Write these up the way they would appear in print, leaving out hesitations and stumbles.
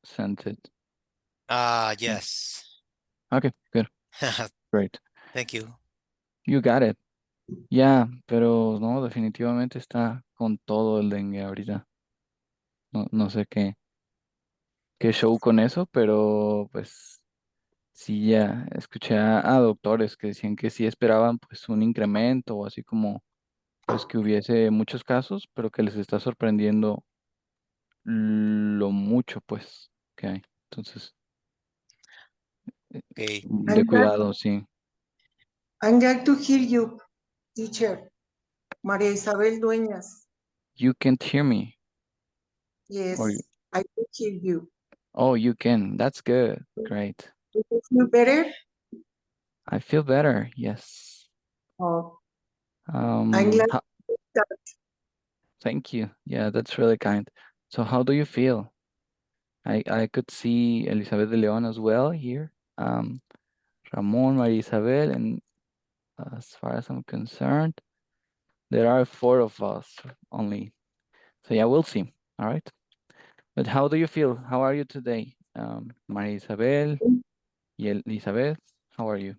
sent it? Yes. Okay, good. Great. Thank you. You got it. Ya, pero no, definitivamente está con todo el dengue ahorita. No sé qué show con eso, pero pues sí, ya escuché a doctores que decían que sí esperaban pues un incremento o así como pues que hubiese muchos casos, pero que les está sorprendiendo lo mucho pues que hay. Entonces, Okay. de I'm glad, cuidado, sí. I'm glad to hear you, teacher. María Isabel Dueñas. You can't hear me, or Yes, I can hear you. oh, you can. That's good. Great. Do you feel better? I feel better. Yes. Oh, I'm glad How, that thank you. Yeah, that's really kind. So how do you feel? I could see Elizabeth de Leon as well here. Ramon, Maria Isabel, and as far as I'm concerned, there are four of us only. So yeah, we'll see. All right. But how do you feel? How are you today? Maria Isabel y Elizabeth, how are you?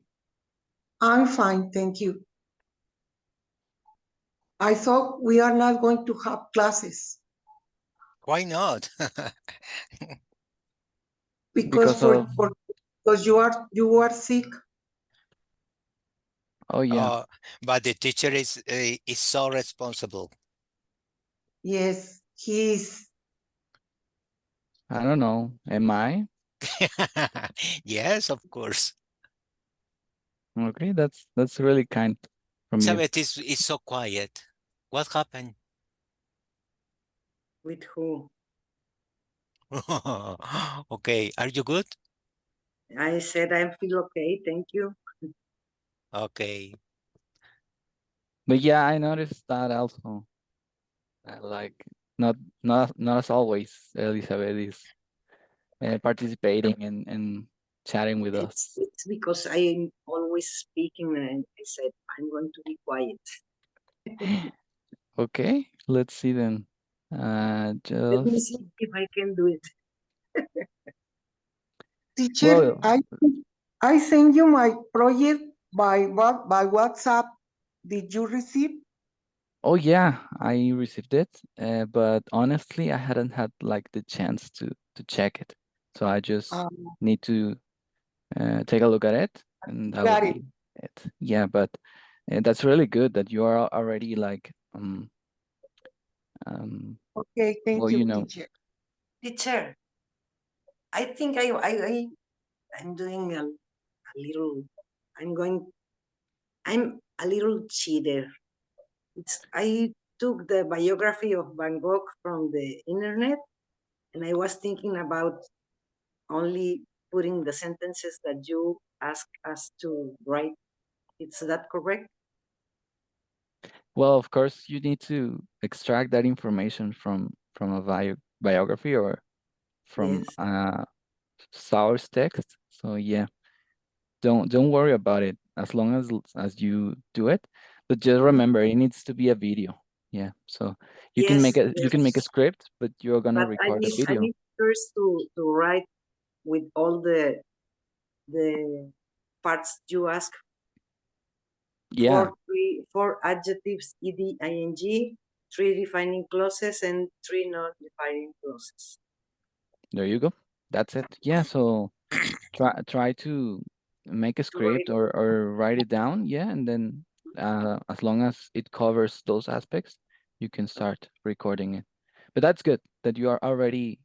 I'm fine, thank you. I thought we are not going to have classes Why not? because Because of, because you are sick. oh yeah, But the teacher is so responsible. Yes, he's I don't know. Am I? Yes, of course. Okay, that's really kind from you. Elizabeth is so quiet. What happened? with who? Okay, are you good? I said I feel okay, thank you. Okay. But yeah, I noticed that also. Like not as always, Elizabeth is participating and chatting with us. It's because I'm always speaking and I said I'm going to be quiet. Okay, let's see then. Let me Just see if I can do it. Teacher, well, I sent you my project by WhatsApp. Did you receive? oh yeah, I received it, but honestly, I hadn't had like the chance to check it, so I just Um, need to take a look at it, and that will got it. be it. Yeah, but that's really good that you are already like Okay, well, thank you you, know. teacher. Teacher, I think I'm doing a little. I'm going. I'm a little cheater. I took the biography of Van Gogh from the internet, and I was thinking about only putting the sentences that you ask us to write. Is that correct? Well, of course, you need to extract that information from a biography or from Yes. source text. So yeah, don't worry about it as long as you do it. But just remember, it needs to be a video. Yeah. So Yes, you can make a yes. script, but you're gonna But record a I video. need first to write with all the parts you ask. Yeah. Four adjectives, ed, ing, three defining clauses, and three non-defining clauses. There you go. That's it. Yeah. So try to make a To write. script or write it down. Yeah, and then as long as it covers those aspects, you can start recording it. But that's good that you are already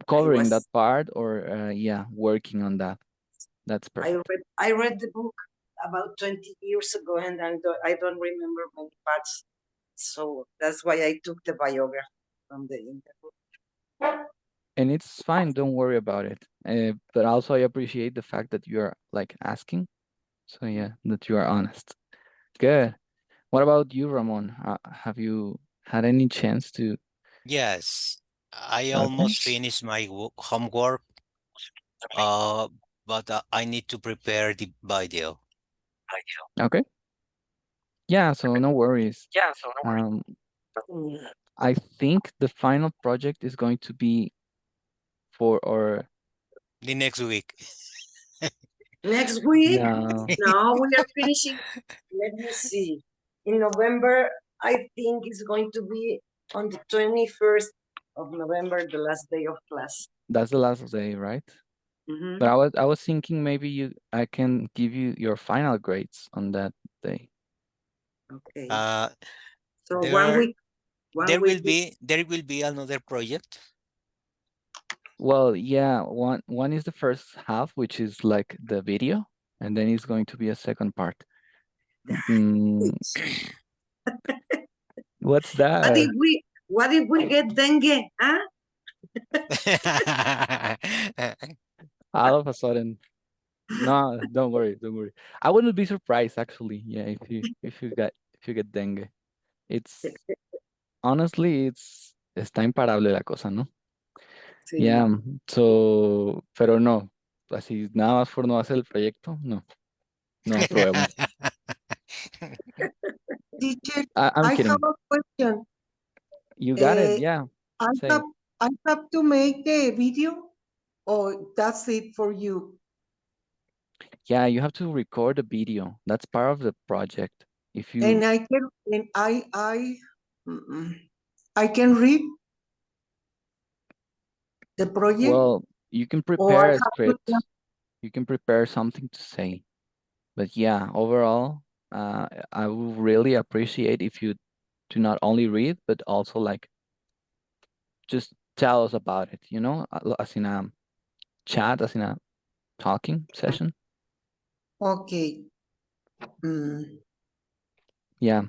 I covering that was part or yeah, working on that. That's perfect. I read the book about 20 years ago, and I don't remember many parts. So that's why I took the biography from the internet. And it's fine, don't worry about it. But also I appreciate the fact that you're like asking. So yeah, that you are honest. Good. What about you, Ramon? Have you had any chance to? Yes, I Okay. almost finished my homework, uh, but I need to prepare the video. Okay. Yeah, so no worries. Yeah, so no Um, worries. I think the final project is going to be for our The next week. Next week? no. No, we are finishing. Let me see. In November, I think it's going to be on the 21st of November, the last day of class. That's the last day, right? Mhm. But I was thinking maybe I can give you your final grades on that day. Okay. Uh, So there one week. there will be another project. Well, yeah, one is the first half, which is like the video, and then it's going to be a second part. Mm, what's What that? if we get dengue? Huh? All of a sudden. No, don't worry, don't worry. I wouldn't be surprised actually, yeah, if you get dengue. It's honestly está imparable la cosa, ¿no? Sí. Yeah, so, pero no, así nada más por no hacer el proyecto, no, no apruebo. Teacher, I'm I have kidding. a question. You got it, Uh, yeah. I Say have I have to make the video, or that's it for you? yeah, you have to record a video. That's part of the project. If you And I can and mm, I can read the project, well, you can or I prepare a have to script, you can prepare something to say. But yeah, overall, I would really appreciate if you do not only read, but also like just tell us about it, as in a chat, as in a talking session. okay. Mm, Yeah.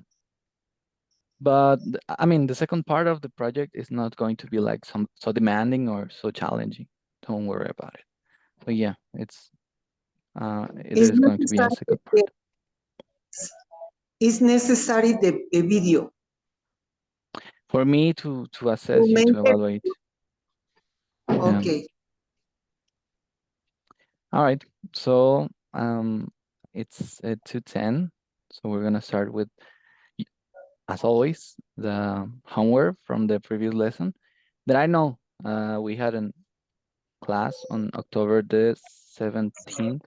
But I mean, the second part of the project is not going to be like so demanding or so challenging. Don't worry about it. But yeah, it's there's going to be a necessary second part. it's necessary the video For me to to assess you, make to it. evaluate. Yeah. Okay. All right. So it's 2:10. So we're gonna start with, as always, the homework from the previous lesson that I know we had in class on October the 17th.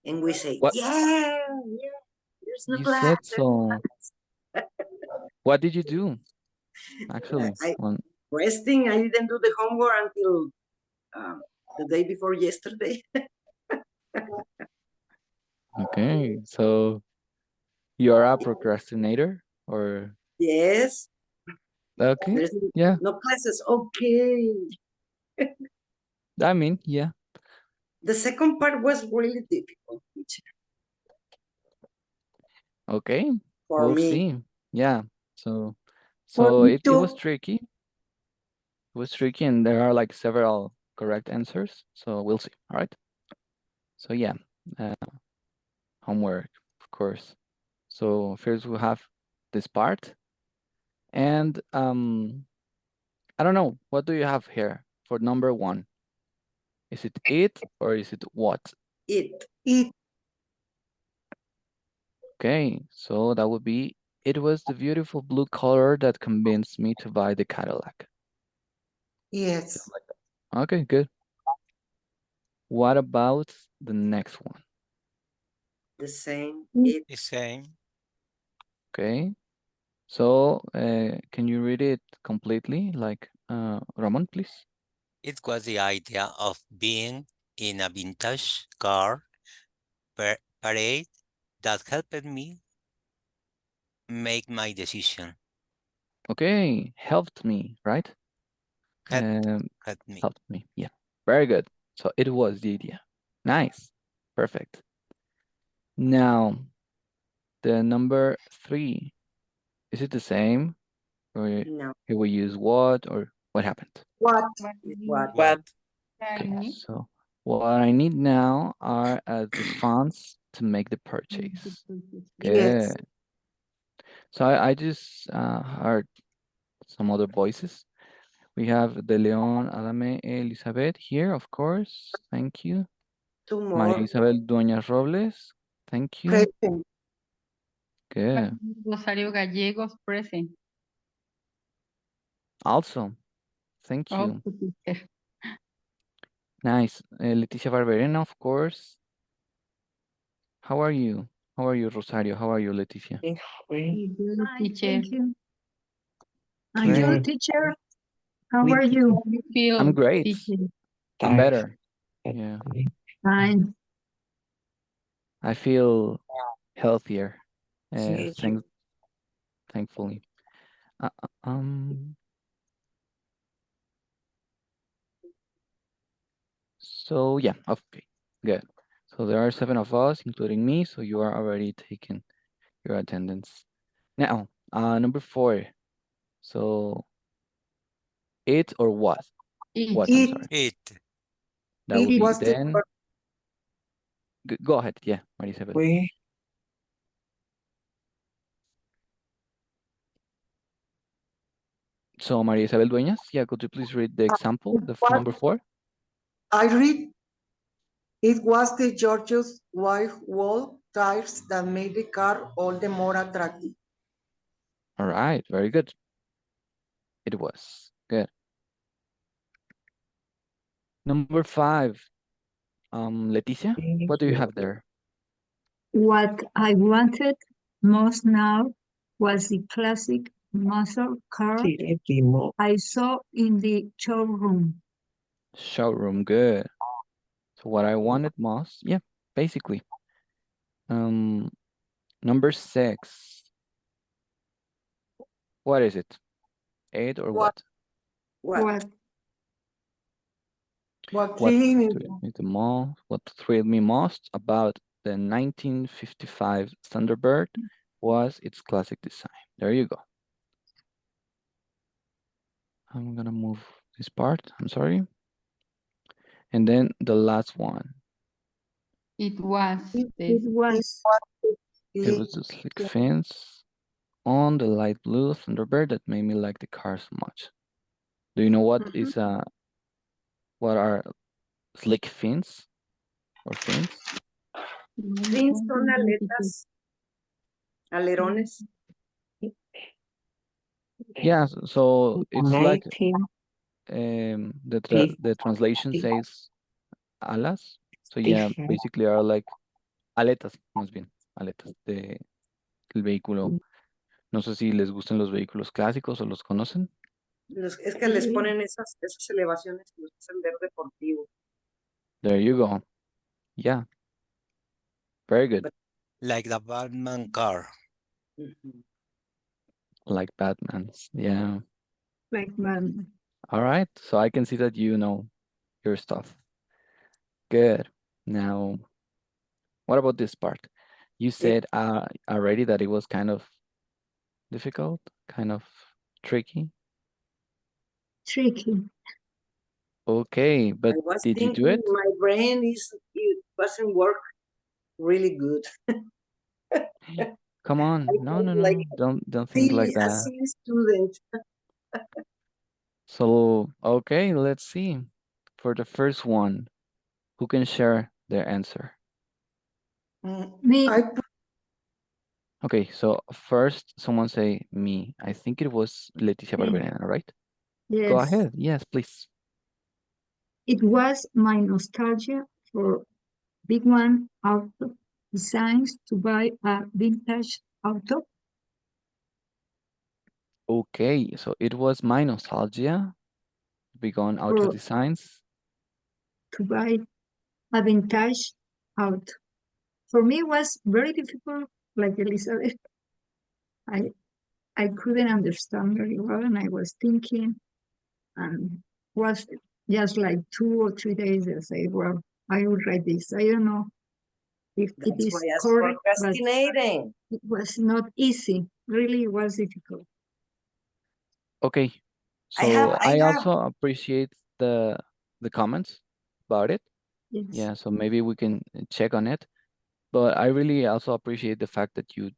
And we say, What yeah, yeah, there's no you class. said so. What did you do actually? I resting. I didn't do the homework until the day before yesterday. Okay, so you're a procrastinator or Yes, okay, there's yeah. no classes. Okay. I mean, yeah. The second part was really difficult, teacher, Okay, for we'll me. see. Yeah. So For so me it was too. tricky. It was tricky and there are like several correct answers. So we'll see. All right. So yeah, uh, homework, of course. So first we have this part and I don't know, what do you have here for number one? Is it or is it what? It. It Okay, so that would be, it was the beautiful blue color that convinced me to buy the Cadillac. yes. Okay, good. What about the next one? The same. It, It. The same. Okay, so can you read it completely? Like, Ramon, please. It was the idea of being in a vintage car parade that helped me make my decision. Okay, helped me, right? Helped, Um, helped me. helped me. Yeah, very good. So it was the idea. Nice, perfect. Now, the number three, is it the same? Or No. here we use what or what happened? what? What? What? Okay, so what I need now are the funds to make the purchase. Yes. Good. So I just heard some other voices. We have De Leon, Adame, Elizabeth here, of course. Thank you. Two Maria more. Isabel Dueñas Robles. Thank you. Present. Good. Rosario Gallegos present. Also, thank Oh, you. teacher. Nice. Leticia Barberena, of course. How are you? How are you, Rosario? How are you, Leticia? Good, Hi, teacher. thank you. And Great. you, teacher, how are you? How do you feel, I'm great. teacher? I'm better. Yeah. Fine. I feel healthier. Thank you. Thankfully. Uh, uh, um. So yeah. Okay. Good. So there are 7 of us, including me. So you are already taking your attendance. Now, number 4. So it or what? Eat. What? I'm It, sorry. It. That would it be was the then. Go ahead. Yeah, Marisabel. So Maria Isabel Dueñas, yeah, could you please read the example, the what number 4? I read. It was the George's white wall tires that made the car all the more attractive. All right, very good. It was good. Number 5, Leticia, what do you have there? What I wanted most now was the classic muscle car I saw in the showroom. Showroom, good. So what I wanted most, yeah, basically. Um, number 6, what is it? 8 or What, what? What? what What thrilling thrilled me the most? What thrilled me most about the 1955 Thunderbird was its classic design. There you go. I'm gonna move this part. I'm sorry. And then the last one. It was It this. was. It was the slick fins on the light blue Thunderbird that made me like the car so much. Do you know what are slick fins or fins? Fins son aletas, alerones. Yeah, so it's like the translation says alas. So yeah, basically are like aletas, más bien, aletas de el vehículo. No sé si les gustan los vehículos clásicos o los conocen. Es que les ponen esas elevaciones que los hacen ver deportivo. There you go. Yeah, very good. Like the Batman car. Like Batman's. Yeah. Like man. All right. So I can see that you know your stuff. Good. Now, what about this part? You said already that it was kind of difficult, kind of tricky. Tricky. Okay, but I was did you do thinking it? my brain it wasn't work really good. Come on. I No, felt no, like no. Don't think like a that. silly student. So, okay, let's see. For the first one, who can share their answer? Me. Okay, so first someone say me. I think it was Leticia Me. Barberena, right? Go Yes. ahead. Yes, please. It was my nostalgia for big one auto designs to buy a vintage auto. Okay, so it was my nostalgia, big on auto For designs. to buy a vintage auto. For me, it was very difficult, like Elizabeth. I I couldn't understand very well, and I was thinking, and was just like 2 or 3 days. I say, well, I will write this. I don't know if it That's why is I was correct, but procrastinating. it was not easy. Really, it was difficult. Okay, I so I have also appreciate the comments about it. Yes. Yeah, so maybe we can check on it. But I really also appreciate the fact that you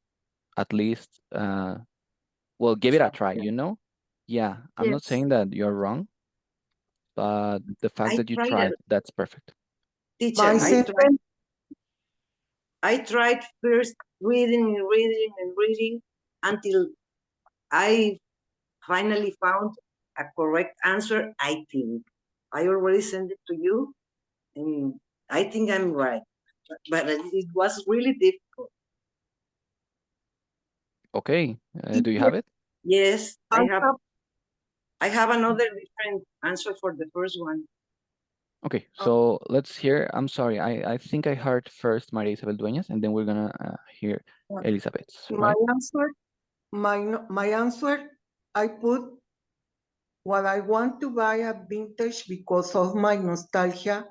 at least well give it a try, you know? Yeah, I'm not Yes. saying that you're wrong, but the fact I that you tried tried, it, that's perfect. teacher. I tried first reading and reading and reading until I finally found a correct answer, I think. I already sent it to you, and I think I'm right. But it was really difficult. Okay. Do you have it? Yes, I have I have another different answer for the first one. Okay, so let's hear. I'm sorry. I think I heard first Maria Isabel Dueñas, and then we're gonna hear Elizabeth's, my right? answer. My answer. I put what I want to buy a vintage because of my nostalgia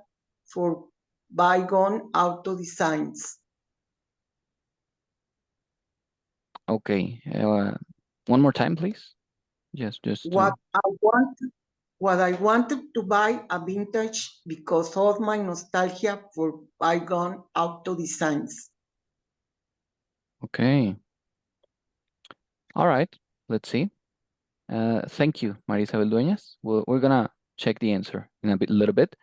for bygone auto designs. Okay. One more time, please. Just What I wanted to buy a vintage because of my nostalgia for bygone auto designs. Okay. All right. Let's see. Thank you, Maria Isabel Dueñas. We're gonna check the answer in a little bit.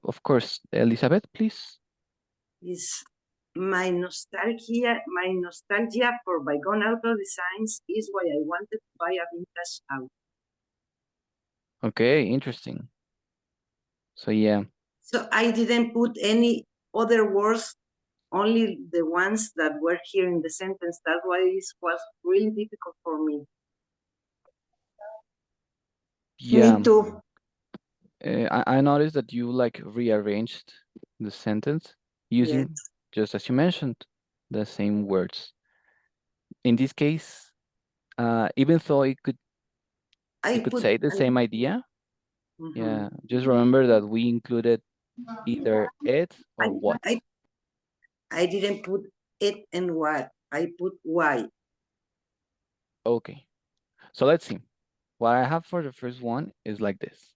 Of course, Elizabeth, please. Is my nostalgia for bygone auto designs is why I wanted to buy a vintage auto. Okay, interesting. So yeah. So I didn't put any other words, only the ones that were here in the sentence. That's why it was really difficult for me. Yeah. Me too. I noticed that you like rearranged the sentence using, Yes. just as you mentioned, the same words. In this case, even though you could say the same idea, yeah, just remember that we included either it or what. I didn't put it and what. I put why. Okay, so let's see. What I have for the first one is like this.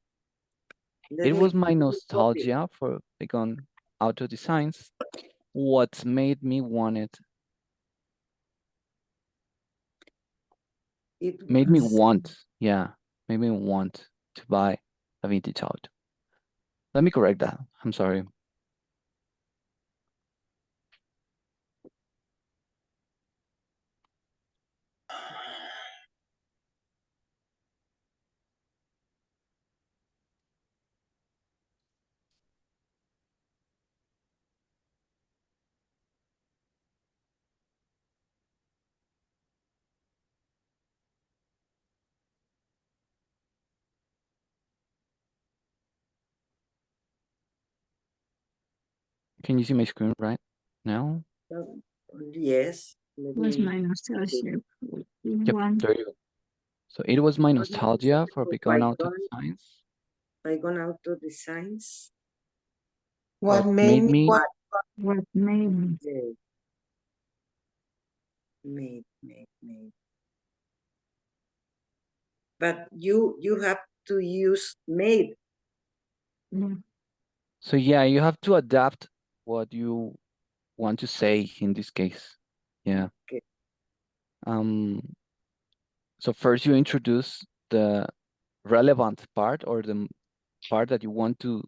It was my nostalgia for Beacon Auto Designs what made me want it. Made me want to buy a vintage auto. Let me correct that. I'm sorry. Can you see my screen right now? Yes. Was my nostalgia. Yep, One. there you go. So it was my nostalgia for Beacon Auto Designs. Bygone auto designs. What What made made me me want What made me? Made. But you have to use made. Yeah. So yeah, you have to adapt what you want to say in this case. Yeah. Okay. So first you introduce the relevant part or the part that you want to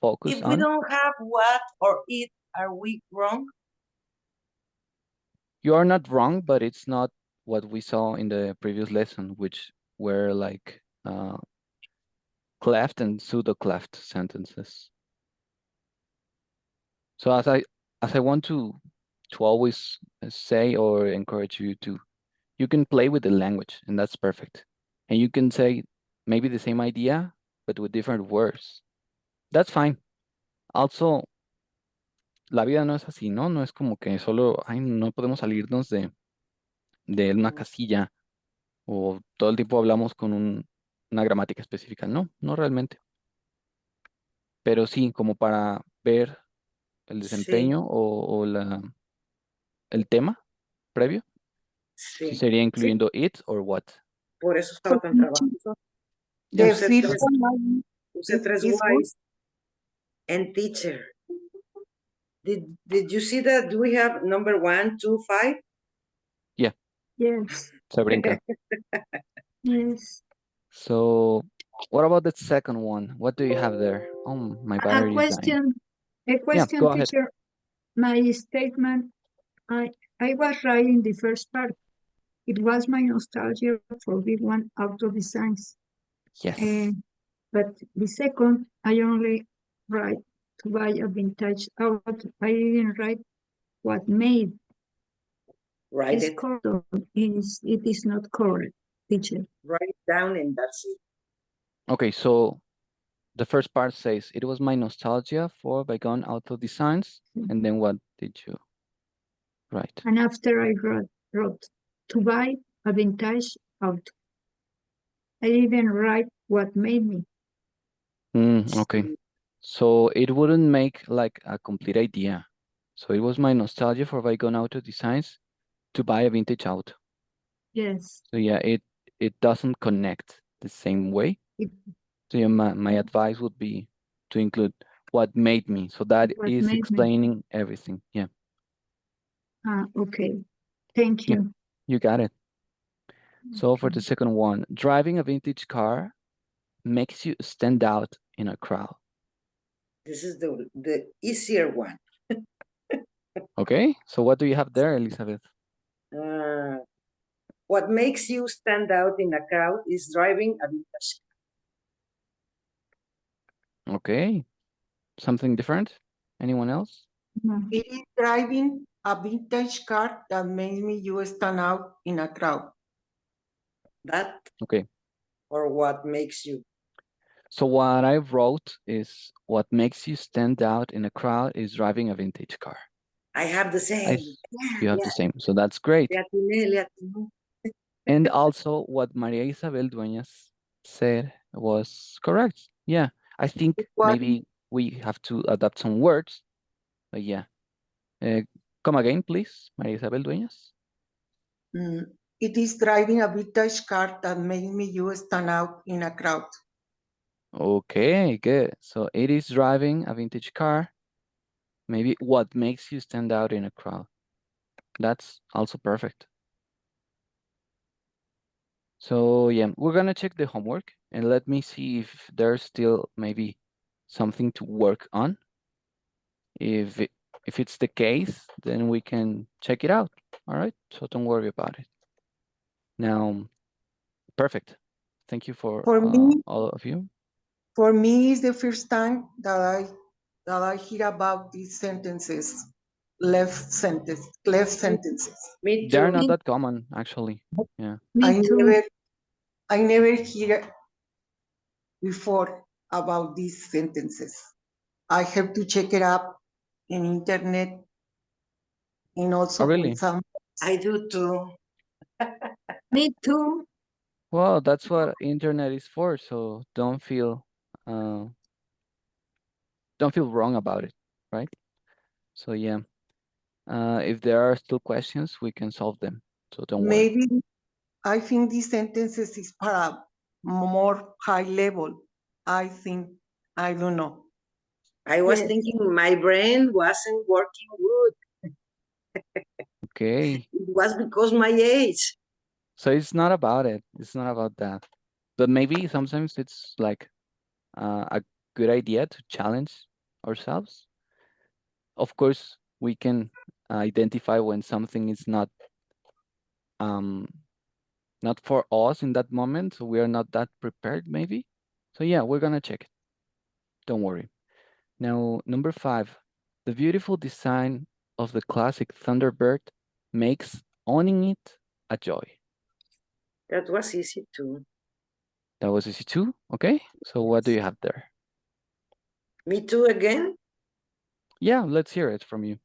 focus If we on. don't have what or it, are we wrong? You are not wrong, but it's not what we saw in the previous lesson, which were like cleft and pseudo cleft sentences. So as I want to always say or encourage you to, you can play with the language, and that's perfect. And you can say maybe the same idea, but with different words. That's fine. Also, la vida no es así, ¿no? No es como que solo, ay, no podemos salirnos de una casilla o todo el tiempo hablamos con una gramática específica. No, no realmente. Pero sí, como para ver el desempeño o el tema previo, sí sería incluyendo it or what. Por eso estaba tan trabajoso. the fifth one Puse tres is good. whys and teacher. Did you see that we have number 1, 2, 5? Yeah. Yes. Se brinca. Yes. So what about the second one? What do you have there? Oh, my battery is dying. A Yeah, question, go ahead. teacher. My statement, I was right in the first part. it was my nostalgia for B1 auto designs. Yes. But the second, I only write to buy a vintage auto. I didn't write what made Write is it. correct. It is not correct, teacher. Write it down and that's it. Okay, so the first part says it was my nostalgia for bygone auto designs. And then what did you write? And after I wrote to buy a vintage auto. I didn't write what made me. Okay. So it wouldn't make like a complete idea. So it was my nostalgia for bygone auto designs to buy a vintage auto. Yes. So yeah, it doesn't connect the same way. So yeah, my advice would be to include what made me. So that What is made me. explaining everything. Yeah. Okay. Thank Yeah, you. you got it. So for the Okay. second one, driving a vintage car makes you stand out in a crowd. This is the easier one. Okay, so what do you have there, Elizabeth? What makes you stand out in a crowd is driving a vintage. Okay, something different? Anyone else? No. It is driving a vintage car that makes me you stand out in a crowd. That Okay, or what makes you. so what I wrote is what makes you stand out in a crowd is driving a vintage car. I have the same. You have Yeah, the same, so that's great. le atiné. And also what Maria Isabel Dueñas said was correct. Yeah, I think What maybe we have to adapt some words, but yeah. Come again, please, Maria Isabel Dueñas. it is driving a vintage car that makes me you stand out in a crowd. Okay, good. So it is driving a vintage car. Maybe what makes you stand out in a crowd. That's also perfect. So yeah, we're gonna check the homework and let me see if there's still maybe something to work on. If it's the case, then we can check it out. All right, so don't worry about it. Now, perfect. Thank you for For me, all of you. it's the first time that I hear about these sentences, left sentences. Me They're too. not that common, actually. Yeah. Me too. I never hear before about these sentences. I have to check it up in internet and Oh, also really? some. I do too. Me too. Well, that's what internet is for, so uh don't feel wrong about it, right? So yeah. If there are still questions, we can solve them. So don't worry. Maybe I think these sentences is for a more high level. I think, I don't know. I was Yes. thinking my brain wasn't working good. Okay. It was because my age. So it's not about it. It's not about that. But maybe sometimes it's like a good idea to challenge ourselves. Of course, we can identify when something is um not for us in that moment, so we are not that prepared maybe. So yeah, we're gonna check it. Don't worry. Now, number 5, the beautiful design of the classic Thunderbird makes owning it a joy. That was easy too. That was easy too. Okay, so what do you have there? Me too again. Yeah, let's hear it from you.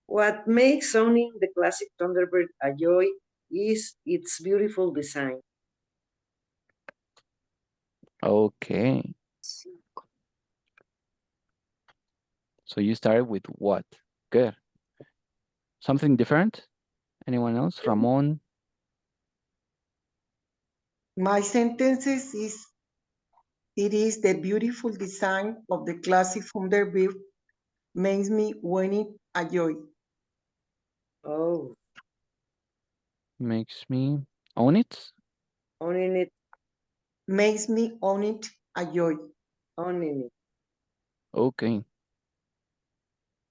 What makes owning the classic Thunderbird a joy is its beautiful design. Okay, so you started with what? Good. Something different? Anyone else? Ramon? My sentences is, it is the beautiful design of the classic Thunderbird makes me win it a joy. Oh, Makes me own it? owning it, Makes me own it a joy. owning it. Okay.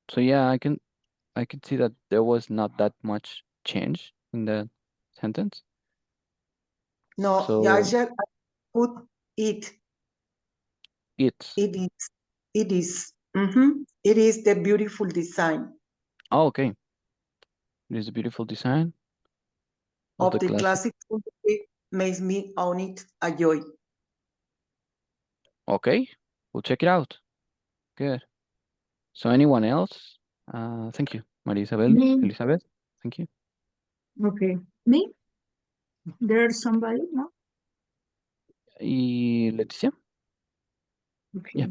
So yeah, I can see that there was not that much change in the sentence. No, So I just put it. it's. It is. It is. It is the beautiful design Oh, okay. It is a beautiful design of of the the classic. classic It makes me own it a joy. Okay, we'll check it out. Good. So anyone else? Thank you, Maria Isabel, Me. Elizabeth. Thank you. Okay. Me? There's somebody, no? Y Leticia. Okay. Yeah.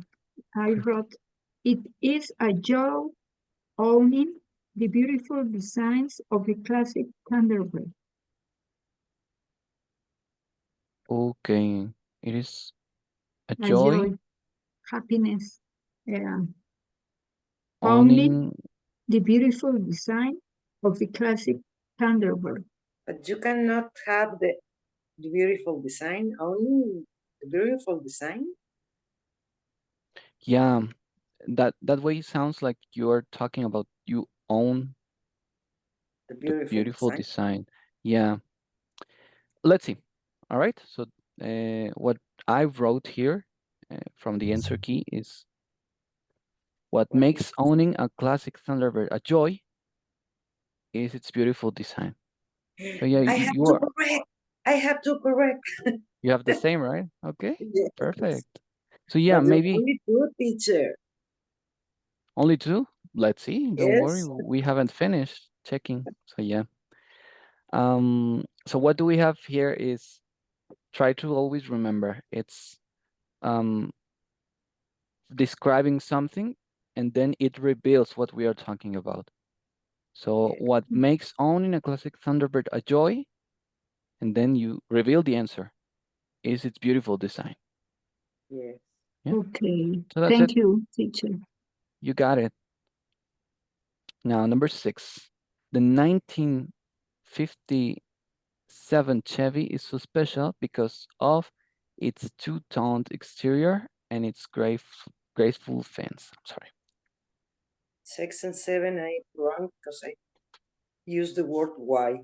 I wrote, it is a joy owning the beautiful designs of the classic Thunderbird. Okay. It is a A joy joy, happiness, owning owning. the beautiful design of the classic Thunderbird. But you cannot have the beautiful design, only the beautiful design. Yeah, that way sounds like you're talking about you own The the beautiful beautiful design. design. Yeah. Let's see. All right. So what I wrote here from the answer key is what What makes owning a classic Thunderbird a joy is its beautiful design. So yeah, I have you to are correct. I have to correct. you have the same, right? Okay. Yes. Perfect. So yeah, But the maybe only two, teacher. only two. Let's see. Don't worry. Yes. We haven't finished checking. So yeah. So what do we have here is try to always remember it's describing something and then it reveals what we are talking about. So Yeah. what makes owning a classic Thunderbird a joy, and then you reveal the answer, is its beautiful design. Yes. Yeah. Okay. So that's it. Thank you, teacher. You got it. Now, number 6. The 1957 Chevy is so special because of its two-toned exterior and its graceful fence. I'm sorry. 6 and 7, I wrong because I use the word why,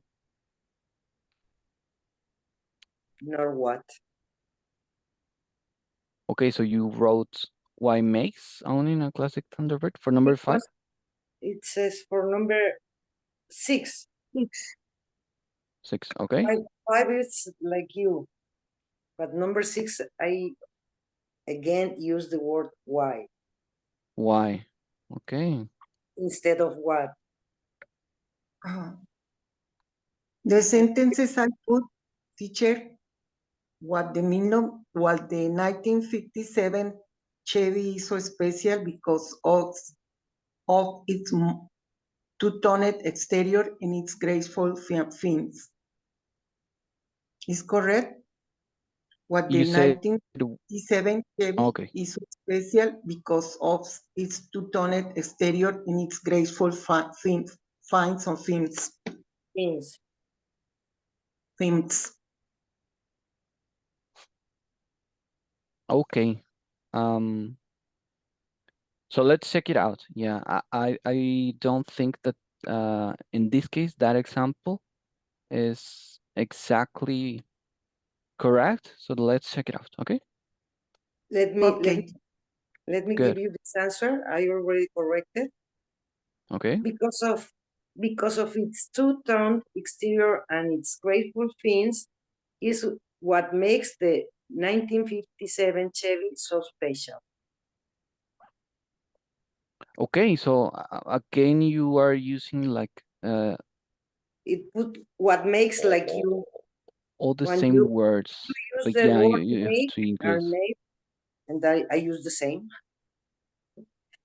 nor what. Okay, so you wrote why makes owning a classic Thunderbird for number 5? Because it says for number 6. 6. 6, okay. Five is like you, but number 6, I again use the word why Why? Okay. instead of what. The sentences I put, teacher, what the 1957 Chevy is so special because of its two-toned exterior and its graceful fins. Is correct? What the You said 1957 Chevy okay. is so special because of its two-toned exterior and its graceful fins. Means Fins. Okay. So let's check it out. Yeah, I don't think that in this case that example is exactly correct. So let's check it out. Okay. let me Okay. give Good. you this answer. I already corrected Okay. because of its two-toned exterior and its graceful fins is what makes the 1957 Chevy so special. Okay. So again, you are using like It put what makes like you all the when same you words, use but the yeah, word you have make to or include. made, and I use the same.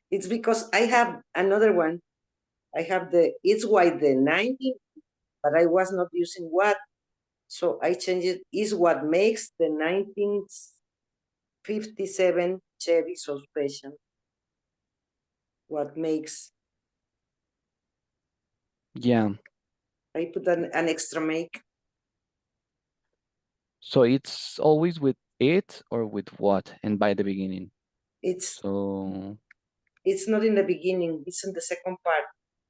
It's because I have another one. I have it's why the 19, but I was not using what. So I changed it, is what makes the 1957 Chevy so special. What makes. Yeah. I put an extra make. So it's always with it or with what and by the beginning. It's So not in the beginning, it's in the second part.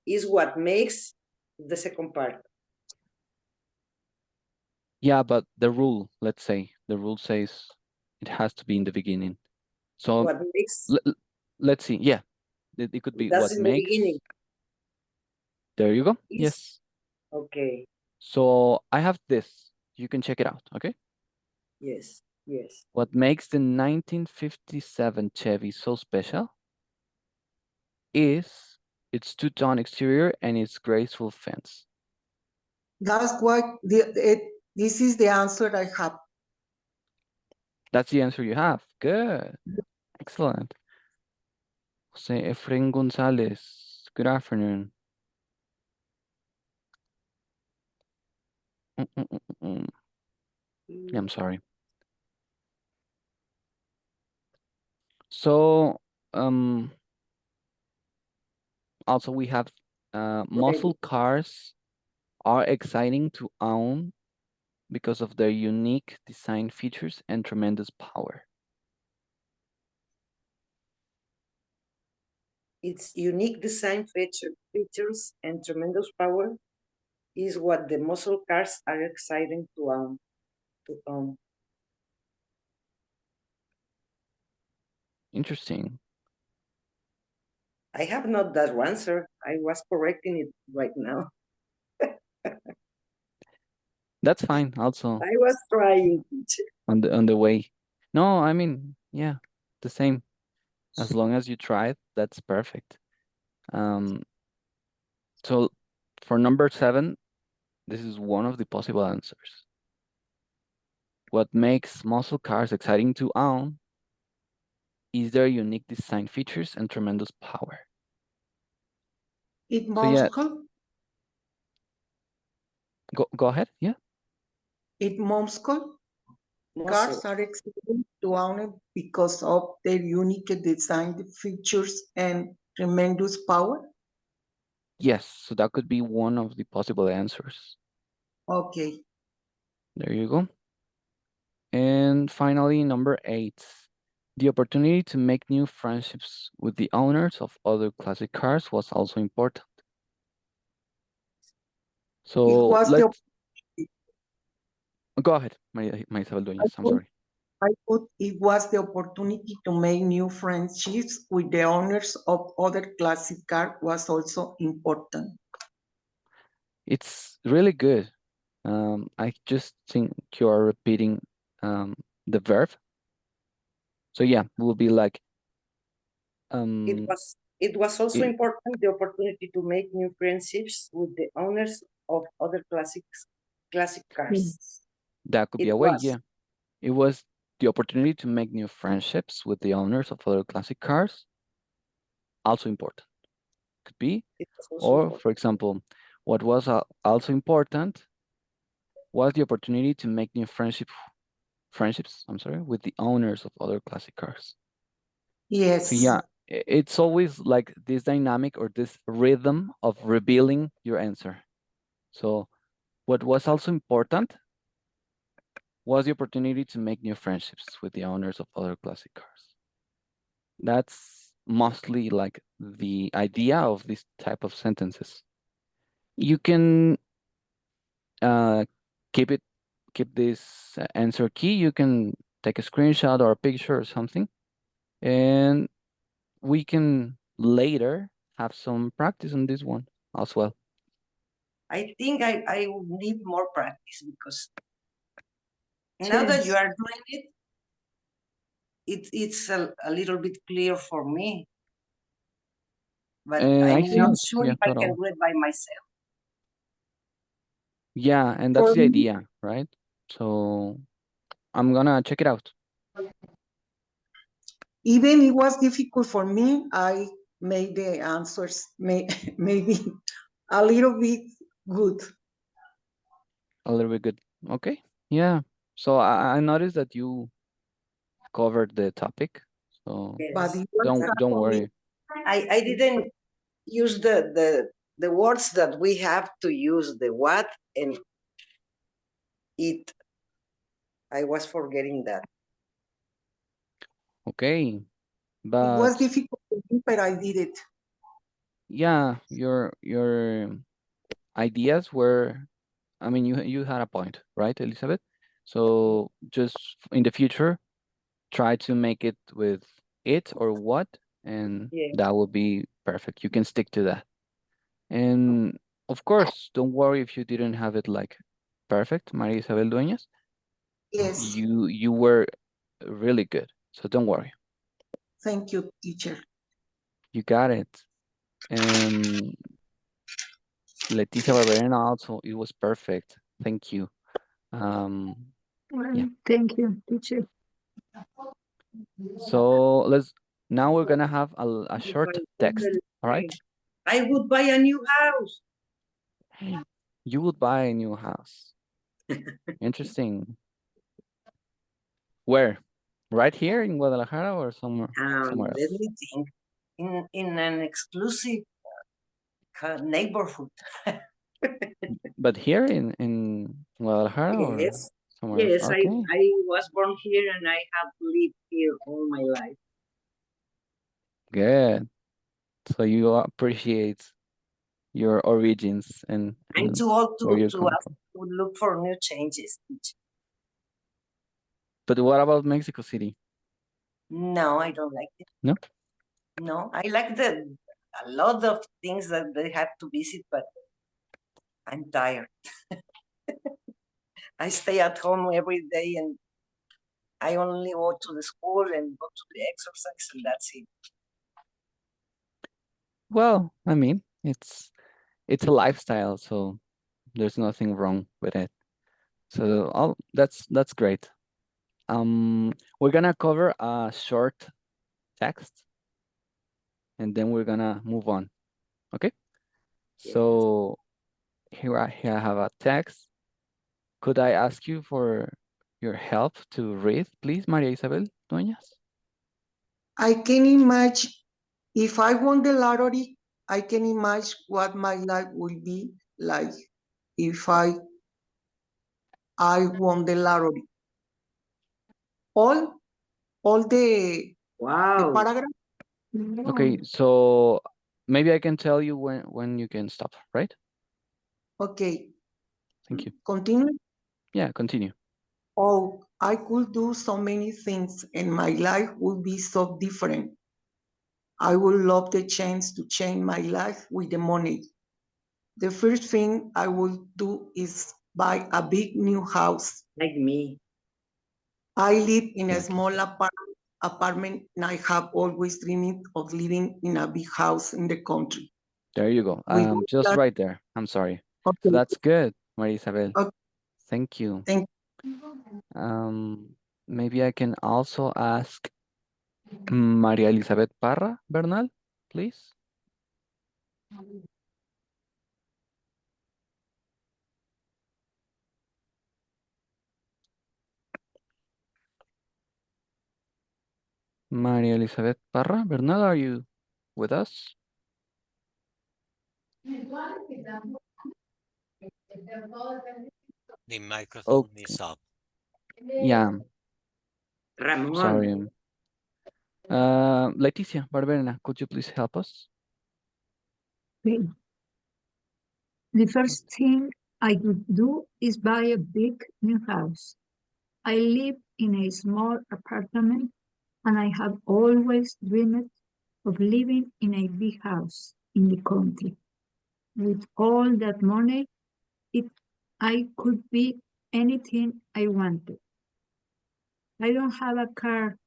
Is what makes the second part. Yeah, but the rule, let's say, the rule says it has to be in the beginning. So What makes let's see. Yeah, it could be that's what in the beginning. makes. There you go. Is Yes. okay. So I have this. You can check it out. Okay. Yes. Yes. What makes the 1957 Chevy so special is its two-tone exterior and its graceful fence. That's what this is the answer I have. That's the answer you have. Good. Excellent. Jose Efrain Gonzalez. Good afternoon. Mm, mm, mm, mm, mm. Yeah, I'm sorry. So, also we have Ready. muscle cars are exciting to own because of their unique design features and tremendous power. Its unique design features and tremendous power is what the muscle cars are exciting to own. To own. Interesting. I have not that answer. I was correcting it right now. That's fine. Also I was trying. on the way. No, I mean, yeah, the same. As long as you try it, that's perfect. Um, so for number 7, this is one of the possible answers. What makes muscle cars exciting to own is their unique design features and tremendous power. It So yeah, muscle, go ahead. Yeah. it muscle. Muscle. Cars are excellent to own it because of their unique design features and tremendous power. Yes. So that could be one of the possible answers. Okay. There you go. And finally, number 8, the opportunity to make new friendships with the owners of other classic cars was also important. It So was the let's go ahead, Isabel I Dueñas. I'm put, sorry. I put it was the opportunity to make new friendships with the owners of other classic cars was also important. It's really good. I just think you are repeating the verb. So yeah, it will be like It um, was also it, important the opportunity to make new friendships with the owners of other classic cars. Yes. that could be It a way. was. Yeah, it was the opportunity to make new friendships with the owners of other classic cars. Also important. Could be, It was also or important. for example, what was also important was the opportunity to make new friendships, I'm sorry, with the owners of other classic cars. So Yes. yeah, it's always like this dynamic or this rhythm of revealing your answer. So what was also important was the opportunity to make new friendships with the owners of other classic cars. That's mostly like the idea of this type of sentences. You can uh, keep this answer key. You can take a screenshot or a picture or something, and we can later have some practice on this one as well. I think I would need more practice because now that you Yes. are doing it's a little bit clear for me, but And I I'm not think, sure yeah, if I can total. do it by myself. Yeah, and that's For the me, idea, right? So I'm gonna check it out. even it was difficult for me. I made the answers maybe a little bit good. A little bit good. Okay. Yeah. So I noticed that you covered the topic. So But Yes. it was hard don't for me. worry. I didn't use the words that we have to use, the what and it. I was forgetting that. Okay. It was But difficult for me, but I did it. yeah, your ideas were I mean, you had a point, right, Elizabeth? So just in the future, try to make it with it or what, and Yeah. that will be perfect. You can stick to that. And of course, don't worry if you didn't have it like perfect, Maria Isabel Dueñas. Yes, You were really good, so don't worry. thank you, teacher. You got it. And Leticia Barberena also, it was perfect. Thank you. Um, yeah. Well, thank you, teacher. So now we're gonna have a short text. All right. I would buy a new house. You would buy a new house. Interesting. Where? Right here in Guadalajara or somewhere Let else? me think. In an exclusive neighborhood. But here in Guadalajara or Yes. somewhere else? Yes, Okay. I was born here and I have lived here all my life. Good. So you appreciate your origins I'm and too old where you're to coming ask from. to look for new changes. But what about Mexico City? No, I don't like it. No? No, I like a lot of things that they have to visit, but I'm tired. I stay at home every day and I only go to the school and go to the exercise and that's it. Well, I mean, it's a lifestyle, so there's nothing wrong with it. So that's great. We're gonna cover a short text and then we're gonna move on. Okay? Yes. So here I have a text. Could I ask you for your help to read, please, Maria Isabel Dueñas? I can imagine if I won the lottery, I can imagine what my life will be like if I won the lottery. All all the Wow. paragraph. Okay, so maybe I can tell you when you can stop, right? Okay, Thank you. continue. Yeah, continue. Oh, I could do so many things and my life would be so different. I would love the chance to change my life with the money. The first thing I will do is buy a big new house. Like me. I live in a Like you small said. apartment and I have always dreamed of living in a big house in the country. There you go. We got Just that. right there. I'm sorry. So Okay, that's good, Maria Isabel. okay, Thank you. thank Maybe I can also ask María Elizabeth Parra Bernal, please. María Elizabeth Parra Bernal, are you with us? The microphone Okay. is up. Yeah, Ramon. sorry. Leticia Barberena, could you please help us? Okay. The first thing I would do is buy a big new house. I live in a small apartment and I have always dreamed of living in a big house in the country. With all that money, I could be anything I wanted. I don't have a car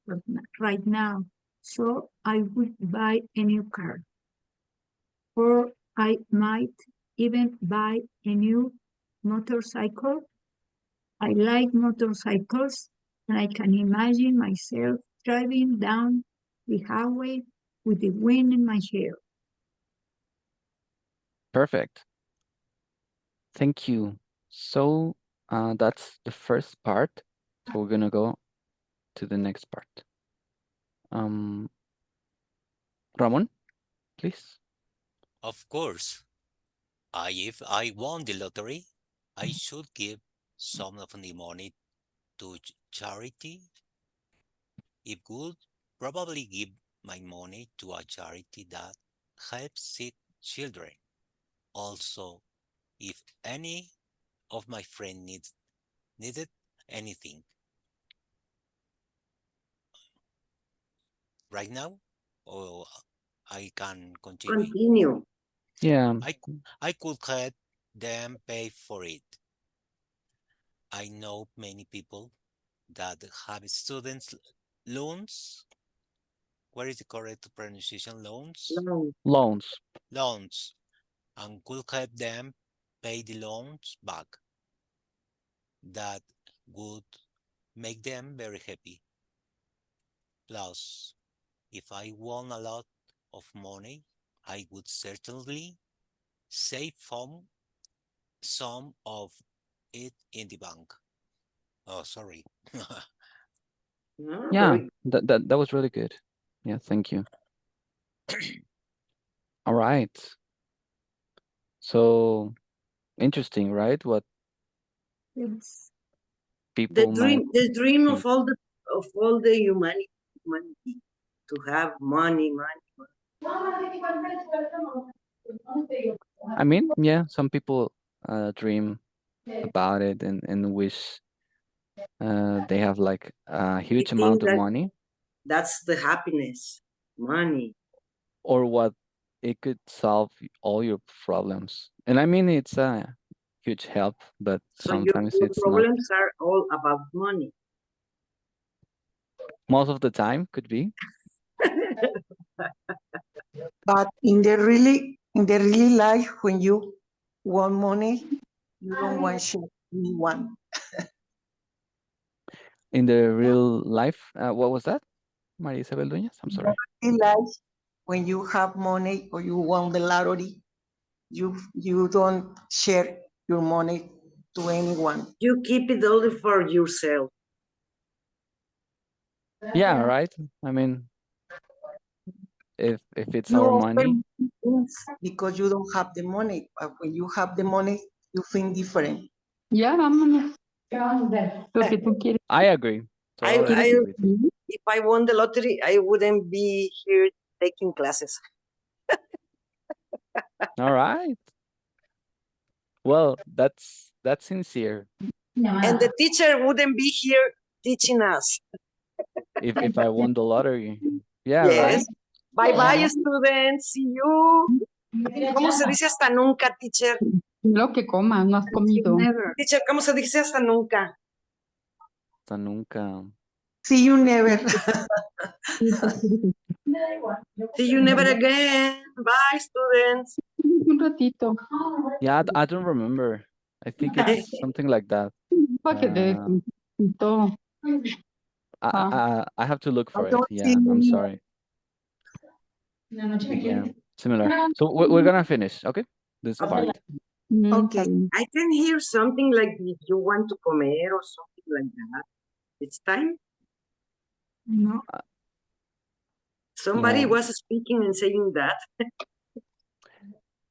right now, so I would buy a new car. Or I might even buy a new motorcycle. I like motorcycles, and I can imagine myself driving down the highway with the wind in my hair. Perfect. Thank you. So that's the first part. So we're gonna go to the next part. Ramon, please. Of course, if I won the lottery, I should give some of the money to charity. It would probably give my money to a charity that helps sick children. Also, if any of my friend needed anything right now, or I can continue. Continue. Yeah. I could help them pay for it. I know many people that have students loans. What is the correct pronunciation? Loans? Long. Loans. Loans. And could help them pay the loans back. That would make them very happy. Plus, if I won a lot of money, I would certainly save some of it in the bank. Oh, sorry. No, Yeah, very that was really good. Yeah, thank you. All right. So interesting, right? What Yes. people might the dream think. of all the humanity to have money. I mean, yeah, some people dream about it and wish they have like a I huge think amount of money, that's the happiness, money. or what it could solve all your problems. And I mean, it's a huge help, but So sometimes your it's not. problems are all about money. Most of the time could be. But in the really life, when you want money, you don't want share anyone. In the real life, what was that? Maria Isabel Dueñas? I'm sorry. In life, when you have money or you won the lottery, you don't share your money to anyone. You keep it only for yourself. Yeah, right. I mean, if it's You our offer money, things because you don't have the money. But when you have the money, you think different. Ya, vámonos. Lo que tú quieres. I agree. Totally I agree with you. if I won the lottery, I wouldn't be here taking classes. All right. Well, that's sincere. And the teacher wouldn't be here teaching us. If I won the lottery. Yeah, Yes. right. Bye bye, students. See you. ¿Cómo se dice hasta nunca, teacher? Lo que comas, no has comido. Never. Teacher, ¿cómo se dice hasta nunca? Hasta nunca. See you never. See you never again. Bye, students. Un ratito. Yeah, I don't remember. I think it's something like that. Para que te todo. I have to look I for it. don't see Yeah, I'm you. sorry. But yeah, similar. So we're gonna finish, okay? This Okay. part. Okay. I can hear something like if you want to comer or something like that. It's time. No. Somebody Yeah. was speaking and saying that.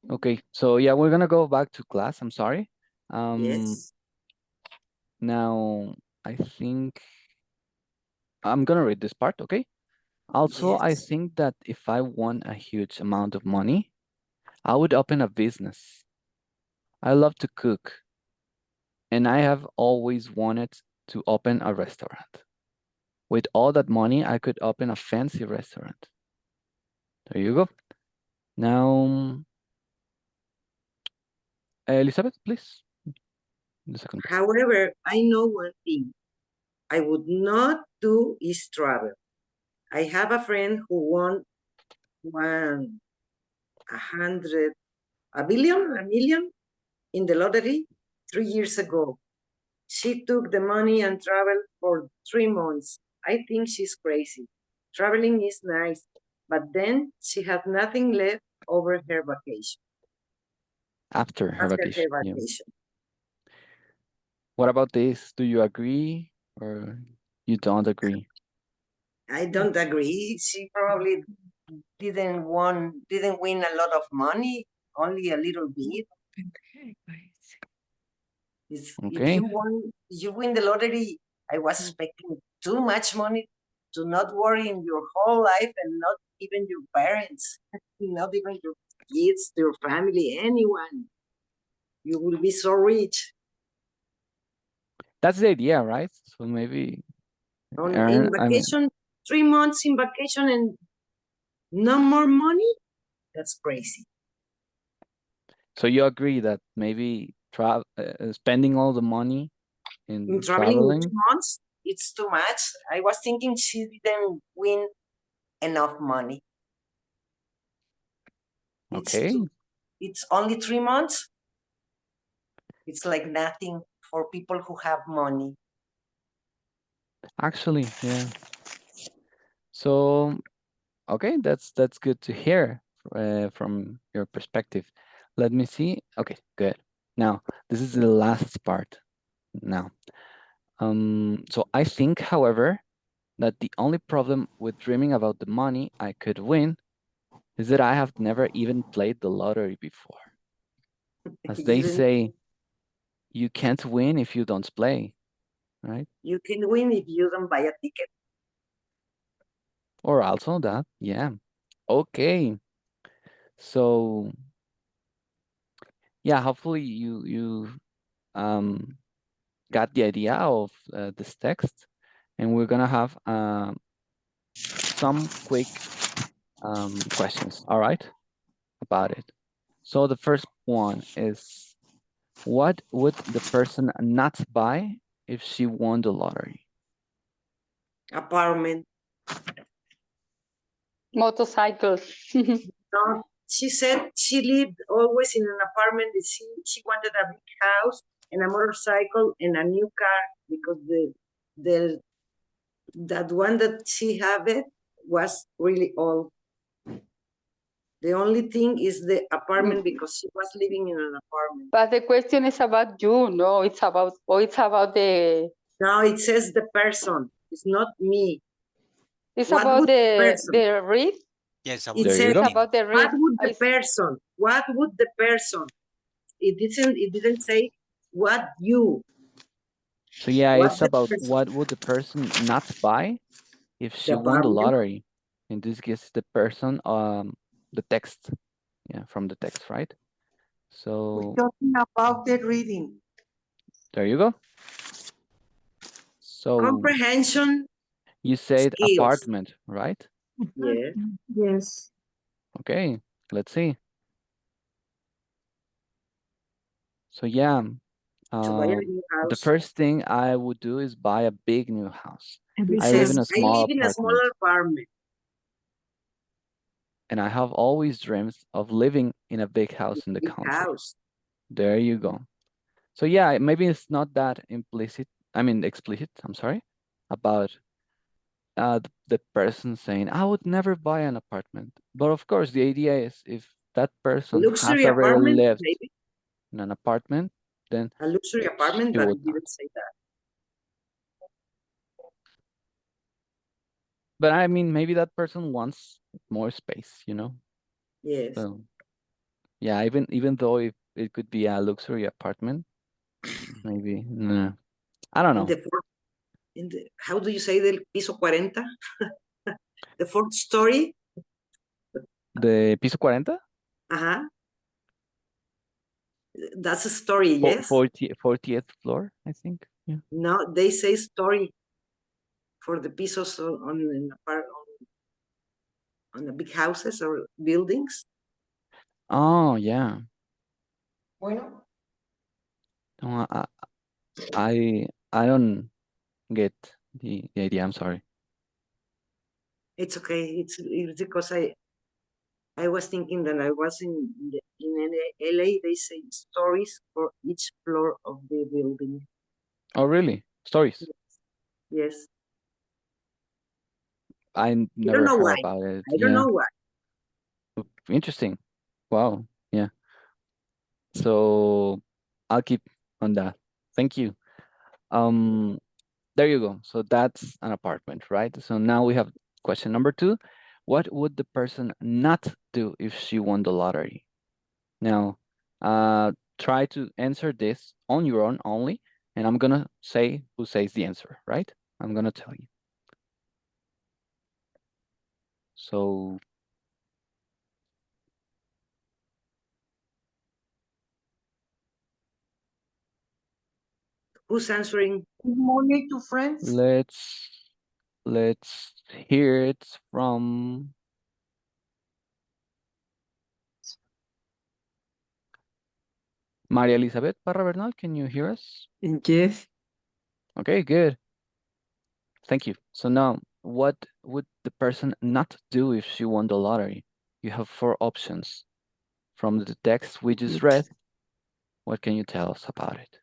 Okay. So yeah, we're gonna go back to class. I'm sorry. Yes. Now I think I'm gonna read this part, okay? Also, I Yes. think that if I won a huge amount of money, I would open a business. I love to cook, and I have always wanted to open a restaurant. With all that money, I could open a fancy restaurant. There you go. Now, Elizabeth, please. The second part. However, I know one thing I would not do is travel. I have a friend who won a million in the lottery 3 years ago. She took the money and traveled for 3 months. I think she's crazy. Traveling is nice, but then she had nothing left over her vacation. After her After vacation. her Yeah. vacation. What about this? Do you agree or you don't agree? I don't agree. She probably didn't win a lot of money, only a little bit. If Okay. you win the lottery, I was expecting too much money to not worry in your whole life and not even your parents, not even your kids, your family, anyone. You will be so rich. That's the idea, right? So maybe In earn, I mean, vacation, 3 months in vacation and no more money? That's crazy. so you agree that maybe spending all the money In in traveling in traveling? 2 months, it's too much. I was thinking she didn't win enough money. Okay, It's only 3 months. It's like nothing for people who have money. actually, yeah. So, okay, that's good to hear from your perspective. Let me see. Okay, good. Now, this is the last part now. So I think, however, that the only problem with dreaming about the money I could win is that I have never even played the lottery before. As they Even say, you can't win if you don't play, right? you can win if you don't buy a ticket. Or also that, yeah. Okay. So yeah, hopefully you um got the idea of this text, and we're gonna have some quick questions, all right, about it. So the first one is, what would the person not buy if she won the lottery? Apartment. Motorcycles. No, she said she lived always in an apartment. She wanted a big house and a motorcycle and a new car because the that one that she had it was really old. The only thing is the apartment because she was living in an apartment. But the question is about you, no? It's about the. Now it says the person. It's not me. It's What about would the person? the read. Yes, about It There the you says go. reading. About the what read. would the person? What would the person? It didn't say what you. So yeah, What it's the about person? what would the person not buy if The she won the apartment. lottery. In this case, the person, the text, yeah, from the text, right? We're So talking about the reading. there you go. So Comprehension you said skills. apartment, right? Yeah. Yes. Okay, let's see. So yeah, To buy a new the house. first thing I would do is buy a big new house. It I live in says a I small live in a smaller apartment, apartment. and I have always dreamed of living in a big house in the Big country. house. There you go. So yeah, maybe it's not that implicit, I mean explicit, I'm sorry, about the person saying, I would never buy an apartment. But of course, the idea is if that person has Luxury already apartment, lived maybe. in an apartment, then A luxury apartment, she but would it not. didn't say that. But I mean, maybe that person wants more space, you know? Yes. So yeah, even though if it could be a luxury apartment, maybe, nah, I don't In know. the fourth, how do you say del piso 40? The fourth story. The piso 40? Uh-huh. That's a story, yes? 40th floor, I think. Yeah. No, they say story for the pisos on the big houses or buildings. Oh, yeah. Bueno, No, I don't get the idea. I'm sorry. It's okay. It's because I was thinking that I was in LA. They say stories for each floor of the building. Oh, really? Stories? Yes. I I don't never know heard why. about it. I don't Yeah. know why. Interesting. Wow. Yeah. So I'll keep on that. Thank you. Um, there you go. So that's an apartment, right? So now we have question number 2. What would the person not do if she won the lottery? Now, try to answer this on your own only, and I'm gonna say who says the answer, right? I'm gonna tell you. So Who's answering? Give money to friends. Let's hear it from Maria Elizabeth Parra Bernal. Can you hear us? Yes. Okay, good. Thank you. So now, what would the person not do if she won the lottery? You have 4 options. From the text we just read, what can you tell us about it?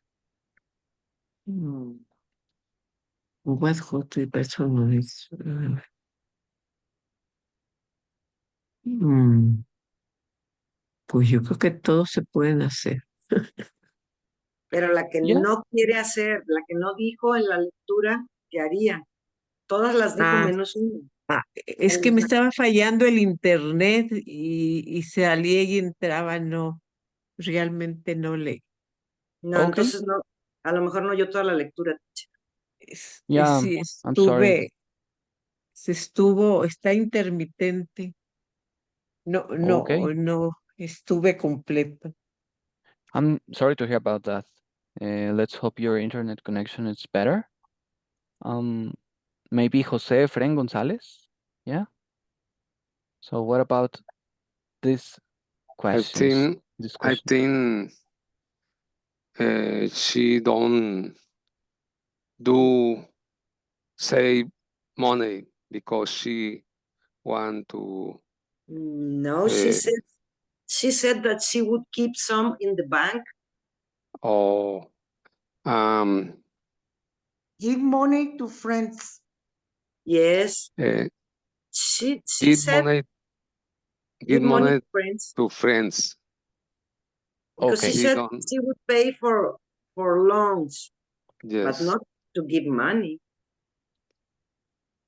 What would the person is? Pues yo creo que todos se pueden hacer. Pero la que Yeah. no quiere hacer, la que no dijo en la lectura, ¿qué haría? Todas las dijo menos una. Es que me estaba fallando el internet y salía y entraba, no, realmente no le. No, Okay. entonces no, a lo mejor no yo toda la lectura. Yeah, Sí, I'm sorry. está intermitente. No, Okay. no estuve completo. I'm sorry to hear about that. Let's hope your internet connection is better. Maybe Jose Efren Gonzalez? Yeah. So what about these questions? I think she don't do save money because she want to. No, she said that she would keep some in the bank. Or Give money to friends. Yes. She said give money to friends. Because Okay. she said she would pay for loans, but not to give money.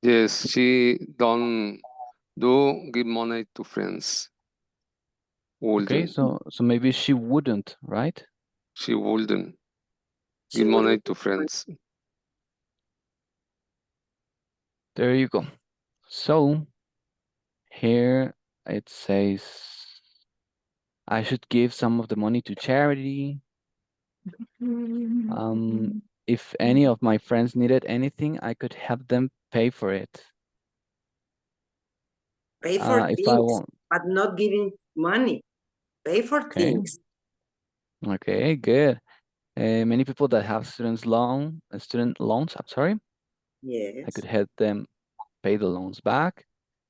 Yes, she don't do give money to friends. Okay, Wouldn't. so maybe she wouldn't, right? She wouldn't She give money wouldn't to friends. There you go. So here it says I should give some of the money to charity. If any of my friends needed anything, I could help them pay for it. Pay for if I things, want. but not giving money. Pay for things. Okay, good. Many people that have student loans, I'm sorry. Yes. I could help them pay the loans back,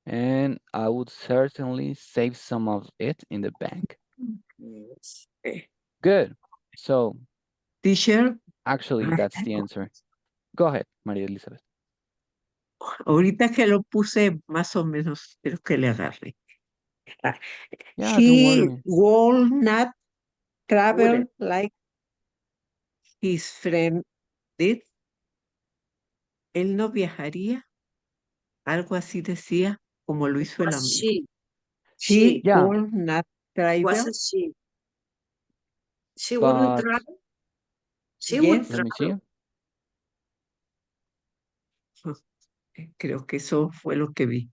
and I would certainly save some of it in the bank. Yes. Good. So, Teacher. actually, that's the answer. Go ahead, María Elizabeth. Ahorita que lo puse, más o menos creo que le agarré. Yeah, don't He worry. will not travel like his friend did. Él no viajaría. Algo así decía, como lo hizo el amigo. He will not travel. Wasn't she? She But, wouldn't travel. She yes. would Let me see. Creo que eso fue lo que vi.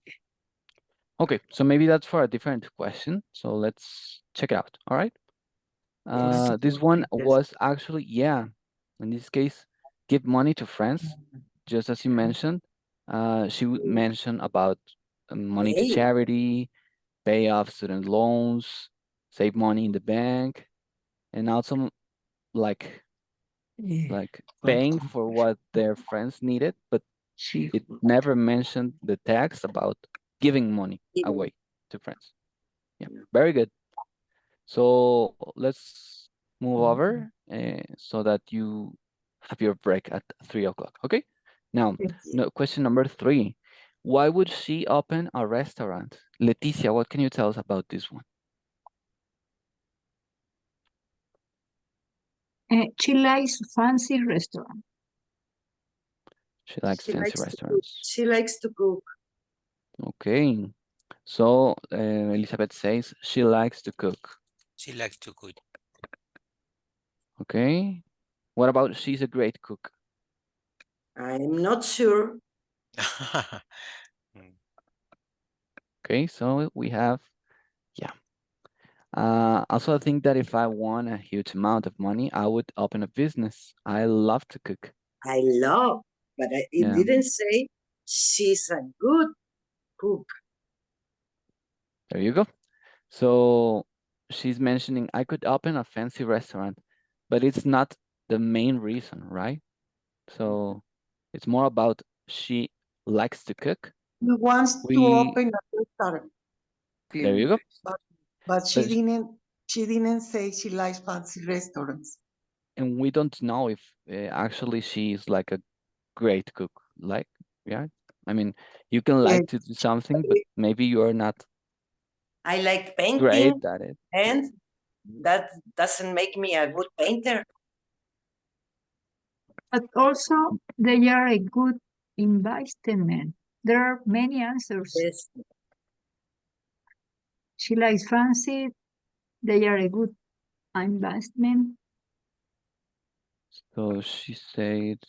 Okay, so maybe that's for a different question. So let's check it out. All right. This one was actually, in this case, give money to friends, just as you mentioned. She would mention about money to charity, pay off student loans, save money in the bank, and also like paying for what their friends needed, but it never mentioned the text about giving money away to friends. Yeah, very good. So let's move over so that you have your break at 3 o'clock. Okay. Now, question number 3. Why would she open a restaurant? Leticia, what can you tell us about this one? She likes fancy restaurant. She likes fancy restaurants. She likes to cook. Okay. So Elizabeth says she likes to cook. She likes to cook. Okay. What about she's a great cook? I'm not sure. Okay, so we have, Also, I think that if I won a huge amount of money, I would open a business. I love to cook. I love, but it Yeah. didn't say she's a good cook. There you go. So she's mentioning I could open a fancy restaurant, but it's not the main reason, right? So it's more about she likes to cook. He wants to We open a restaurant, There you go. but But she didn't say she likes fancy restaurants. and we don't know if actually she's like a great cook. Like, yeah, I mean, you can Yes. like to do something, but maybe you are not I like painting, great at it. and that doesn't make me a good painter. But also, they are a good investment. There are many answers. Yes. She likes fancy. They are a good investment. So she said,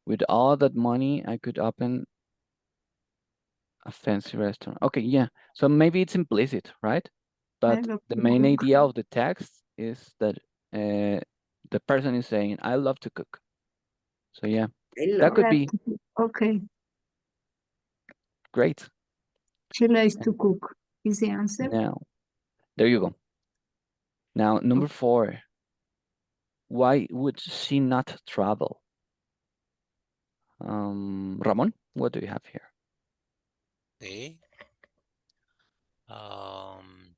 with all that money, I could open a fancy restaurant. Okay, yeah. So maybe it's implicit, right? I But love the to main cook. idea of the text is that the person is saying, I love to cook. So yeah, I that love could Like be to cook. Okay, great. she likes to And cook. Is the answer? now, there you go. Now, number 4, why would she not travel? Ramon, what do you have here? Okay. Um,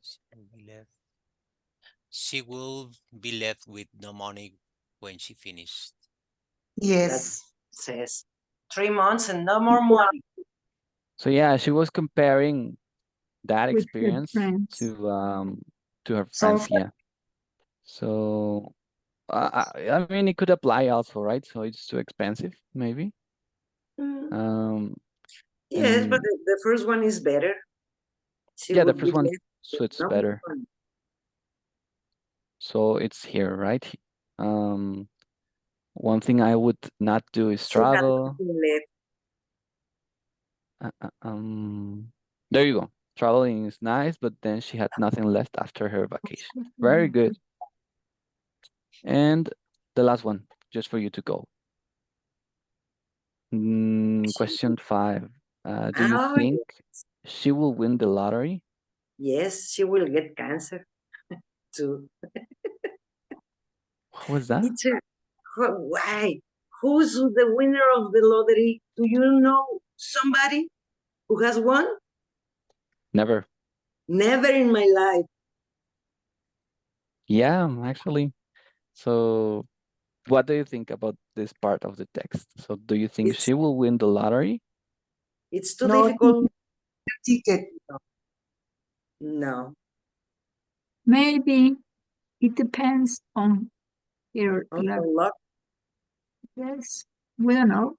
she will be left. She will be left with no money when she finished. that Yes. says 3 months and no more money. So yeah, she was comparing that With her experience friends. to her Some friends. Yeah. So I mean, it could apply also, right? So it's too expensive, maybe. Mm, Um, yes, but and the first one is better. She yeah, the would be first one left with suits no more better. money. So it's here, right? One thing I would not do is She had travel. nothing left. There you go. Traveling is nice, but then she had nothing left after her vacation. Very good. And the last one, just for you to go. Question 5. Do you Oh, think she will win the lottery? yes, she will get cancer too. What was that? Teacher, why? Who's the winner of the lottery? Do you know somebody who has won? Never. Never in my life. Yeah, actually. So what do you think about this part of the text? So do you think It's she will win the lottery? it's too no difficult. ticket. No. Maybe it depends on her On luck. her luck. Yes, we don't know.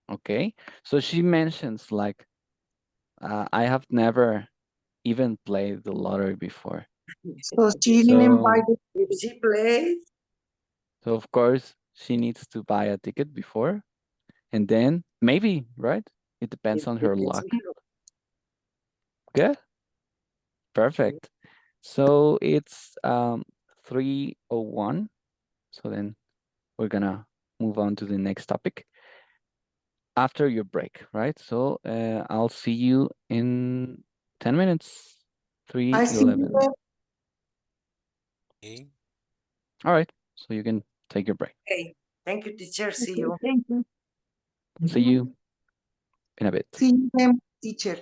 Okay. So she mentions like, I have never even played the lottery before. So she didn't buy So, the If she plays, so of course she needs to buy a ticket before, and then maybe, right? It depends it on her depends luck. on her. Good. Perfect. So it's 3:01. So then we're gonna move on to the next topic after your break, right? So I'll see you in 10 minutes. I see 3:11. them. Okay. All right. So you can take your break. Okay. Thank you, teacher. See Okay, you. thank you. See you in a bit. See them, teacher.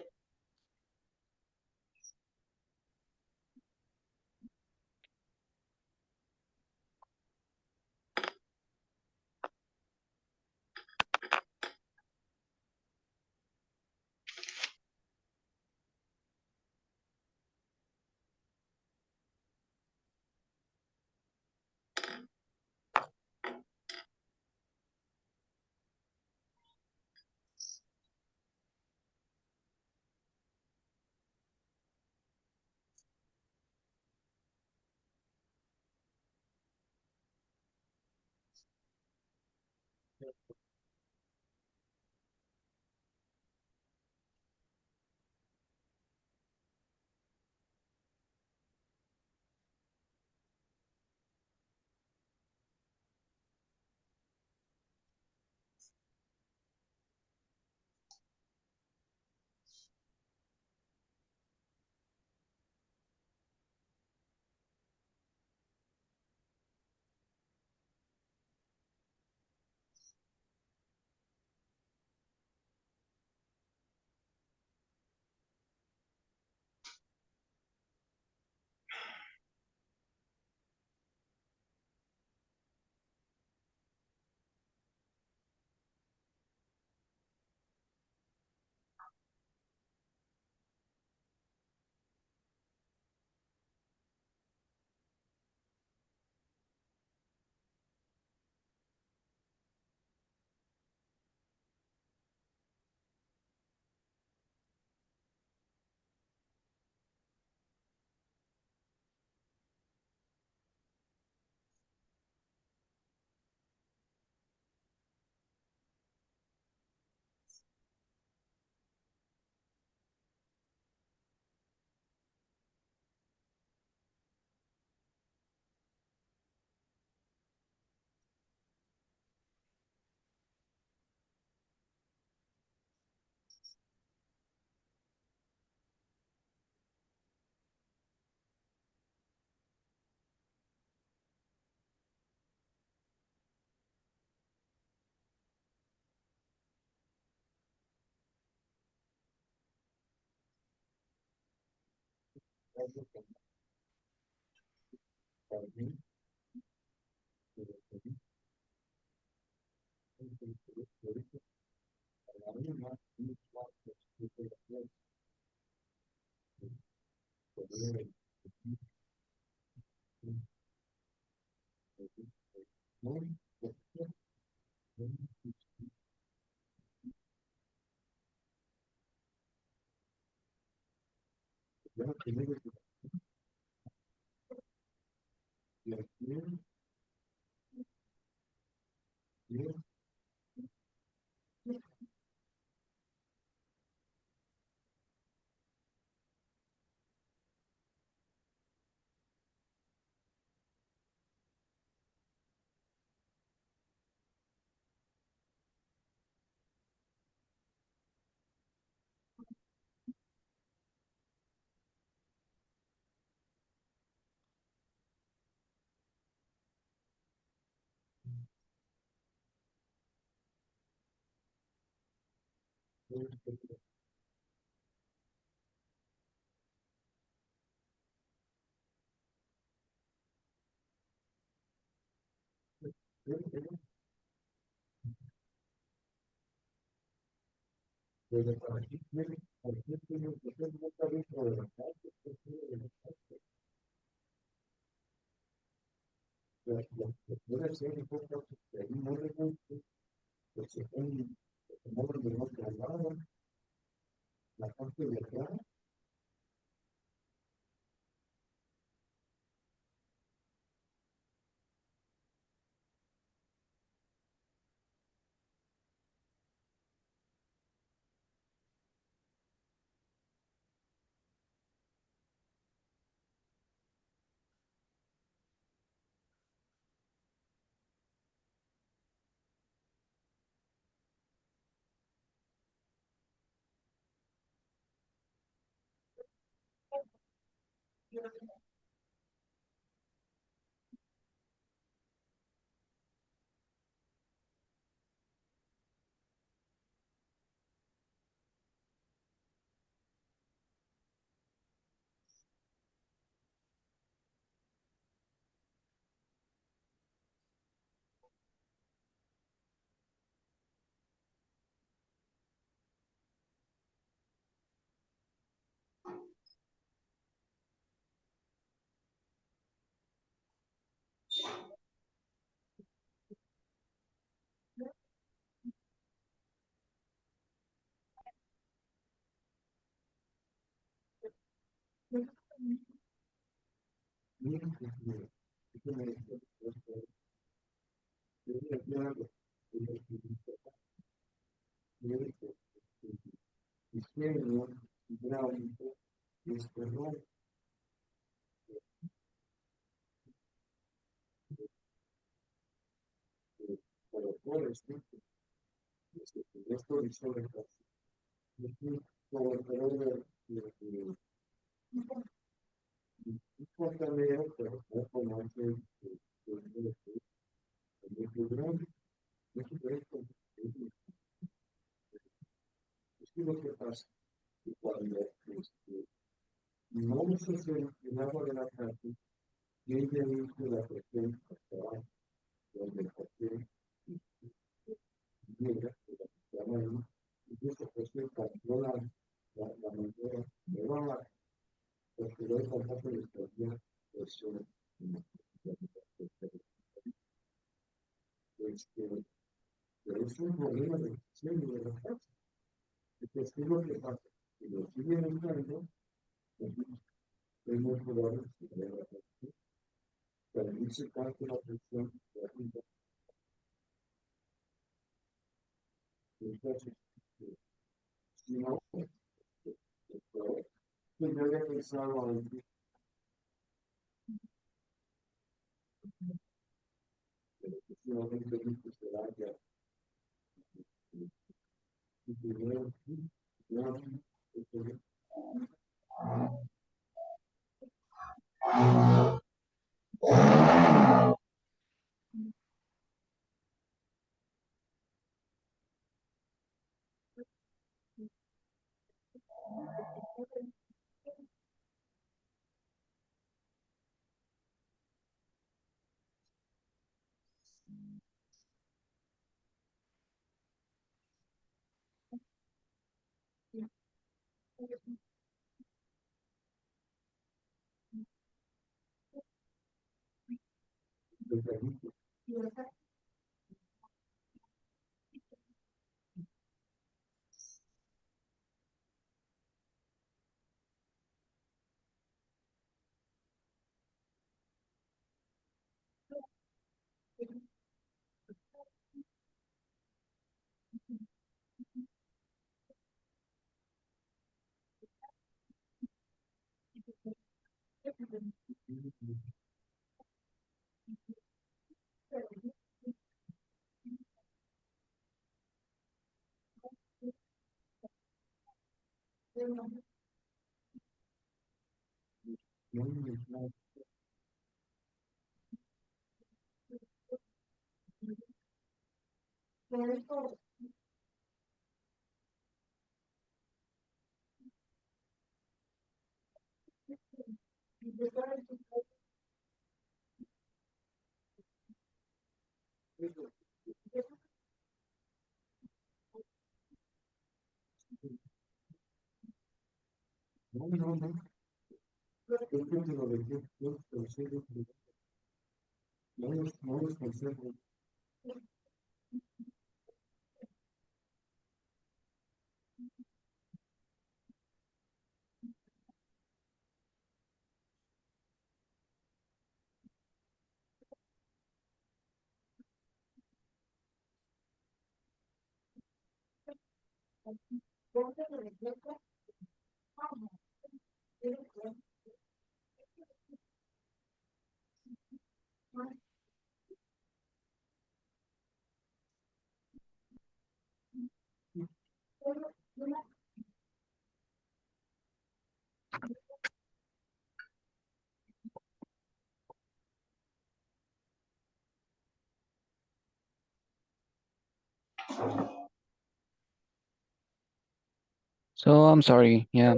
So I'm sorry. Yeah,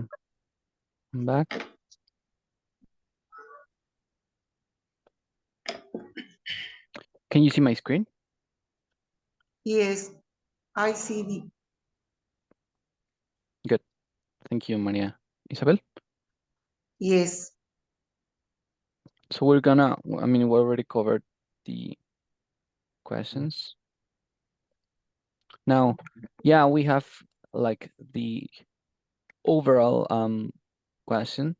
I'm back. Can you see my screen? Yes, I see the. Good. Thank you, Maria. Isabel? Yes. So we're gonna, I mean, we already covered the questions. Now, yeah, we have like the overall question.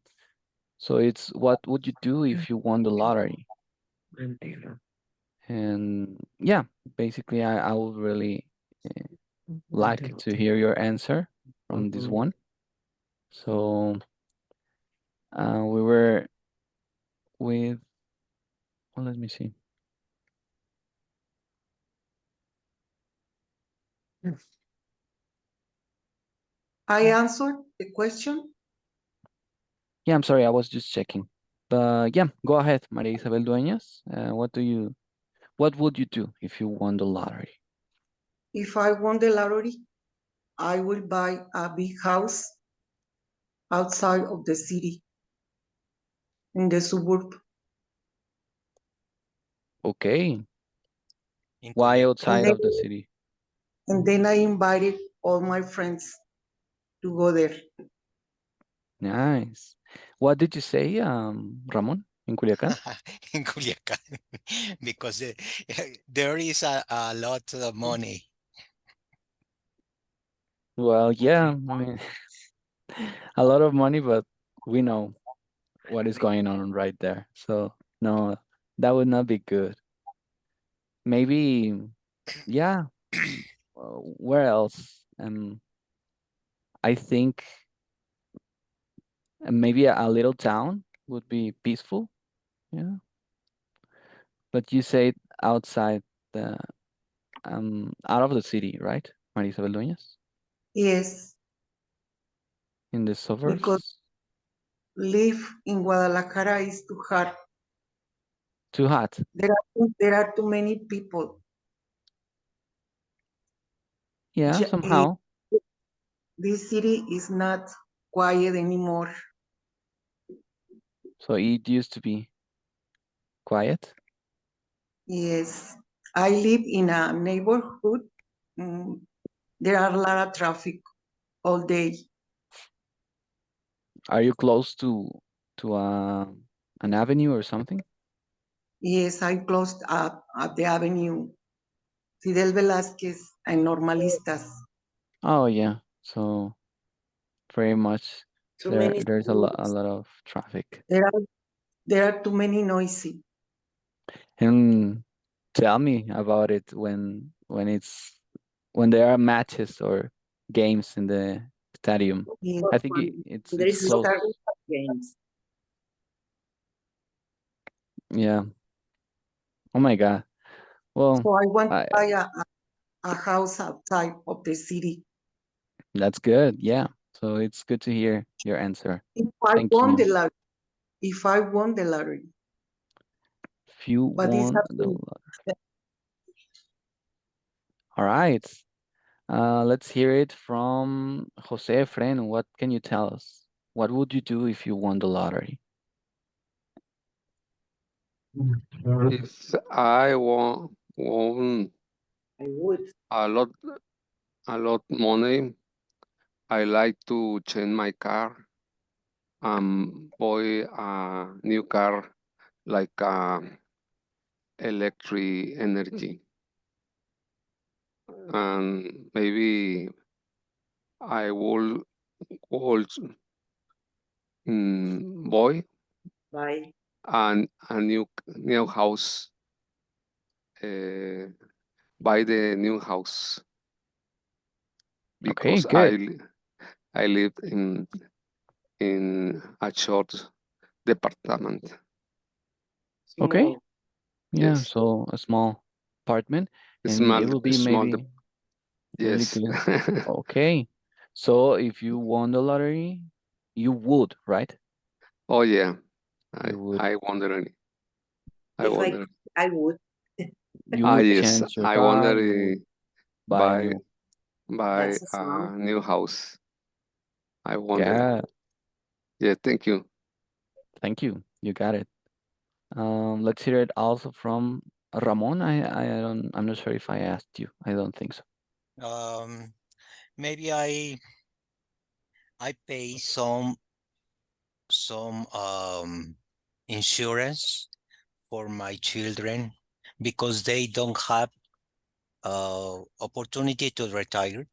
So it's what would you do if you won the lottery? And yeah, basically, I would really like to hear your answer from this one. So we were with, well, let me see. I answered the question. Yeah, I'm sorry, I was just checking. But yeah, go ahead, Maria Isabel Dueñas. What would you do if you won the lottery? If I won the lottery, I will buy a big house outside of the city in the suburb. Okay. In Why And outside then, of the city? I invited all my friends to go there. Nice. What did you say, Ramon, in Culiacan? in Culiacan, because there is a lot of money. Well, yeah, I mean, a lot of money, but we know what is going on right there. So no, that would not be good. Maybe, yeah. Where else? I think maybe a little town would be peaceful. Yeah, but you say outside the out of the city, right, Maria Isabel Dueñas? Yes, In the because suburbs? live in Guadalajara is too hard. Too hot. There are too many people. Yeah, Ja- eh, somehow. This city is not quiet anymore. So it used to be quiet. Yes, I live in a neighborhood. mm, There are a lot of traffic all day. Are you close to an avenue or something? Yes, I closed up at the avenue Fidel Velázquez and Normalistas. Oh yeah. So very much Too many there's a schools. lot of traffic. There are too many noisy. And tell me about it when there are matches or games in the stadium. Yes, I think Fun. There it's is we close. start, school games. Yeah. Oh my God. Well, so I want to I, buy a house outside of the city. that's good. Yeah. So it's good to hear your answer. If I Thank won you. the lottery, if I won the lottery, If you but it's won up the to All right. Let's hear it from Jose Efren. What can you tell us? What would you do if you won the lottery? If I won I would. a lot money, I like to change my car and buy a new car like electric energy, and maybe I will also buy Bye. a new house, uh, buy the new house Okay, because good. I live in a short department. Okay. Small. Yeah, Yes, so a small apartment and small it will be maybe really yes. good. Okay. So if you won the lottery, you would, right? Oh yeah, You would I wonder. I If I wonder. could, I would. you would Yes, change your I car, wonder you would buy a buy new. buy That's a small. a new house. I wonder. Yeah, Yeah, thank you. thank you. You got it. Let's hear it also from Ramon. I'm not sure if I asked you. I don't think so. Um, maybe I pay some insurance for my children because they don't have opportunity to retire.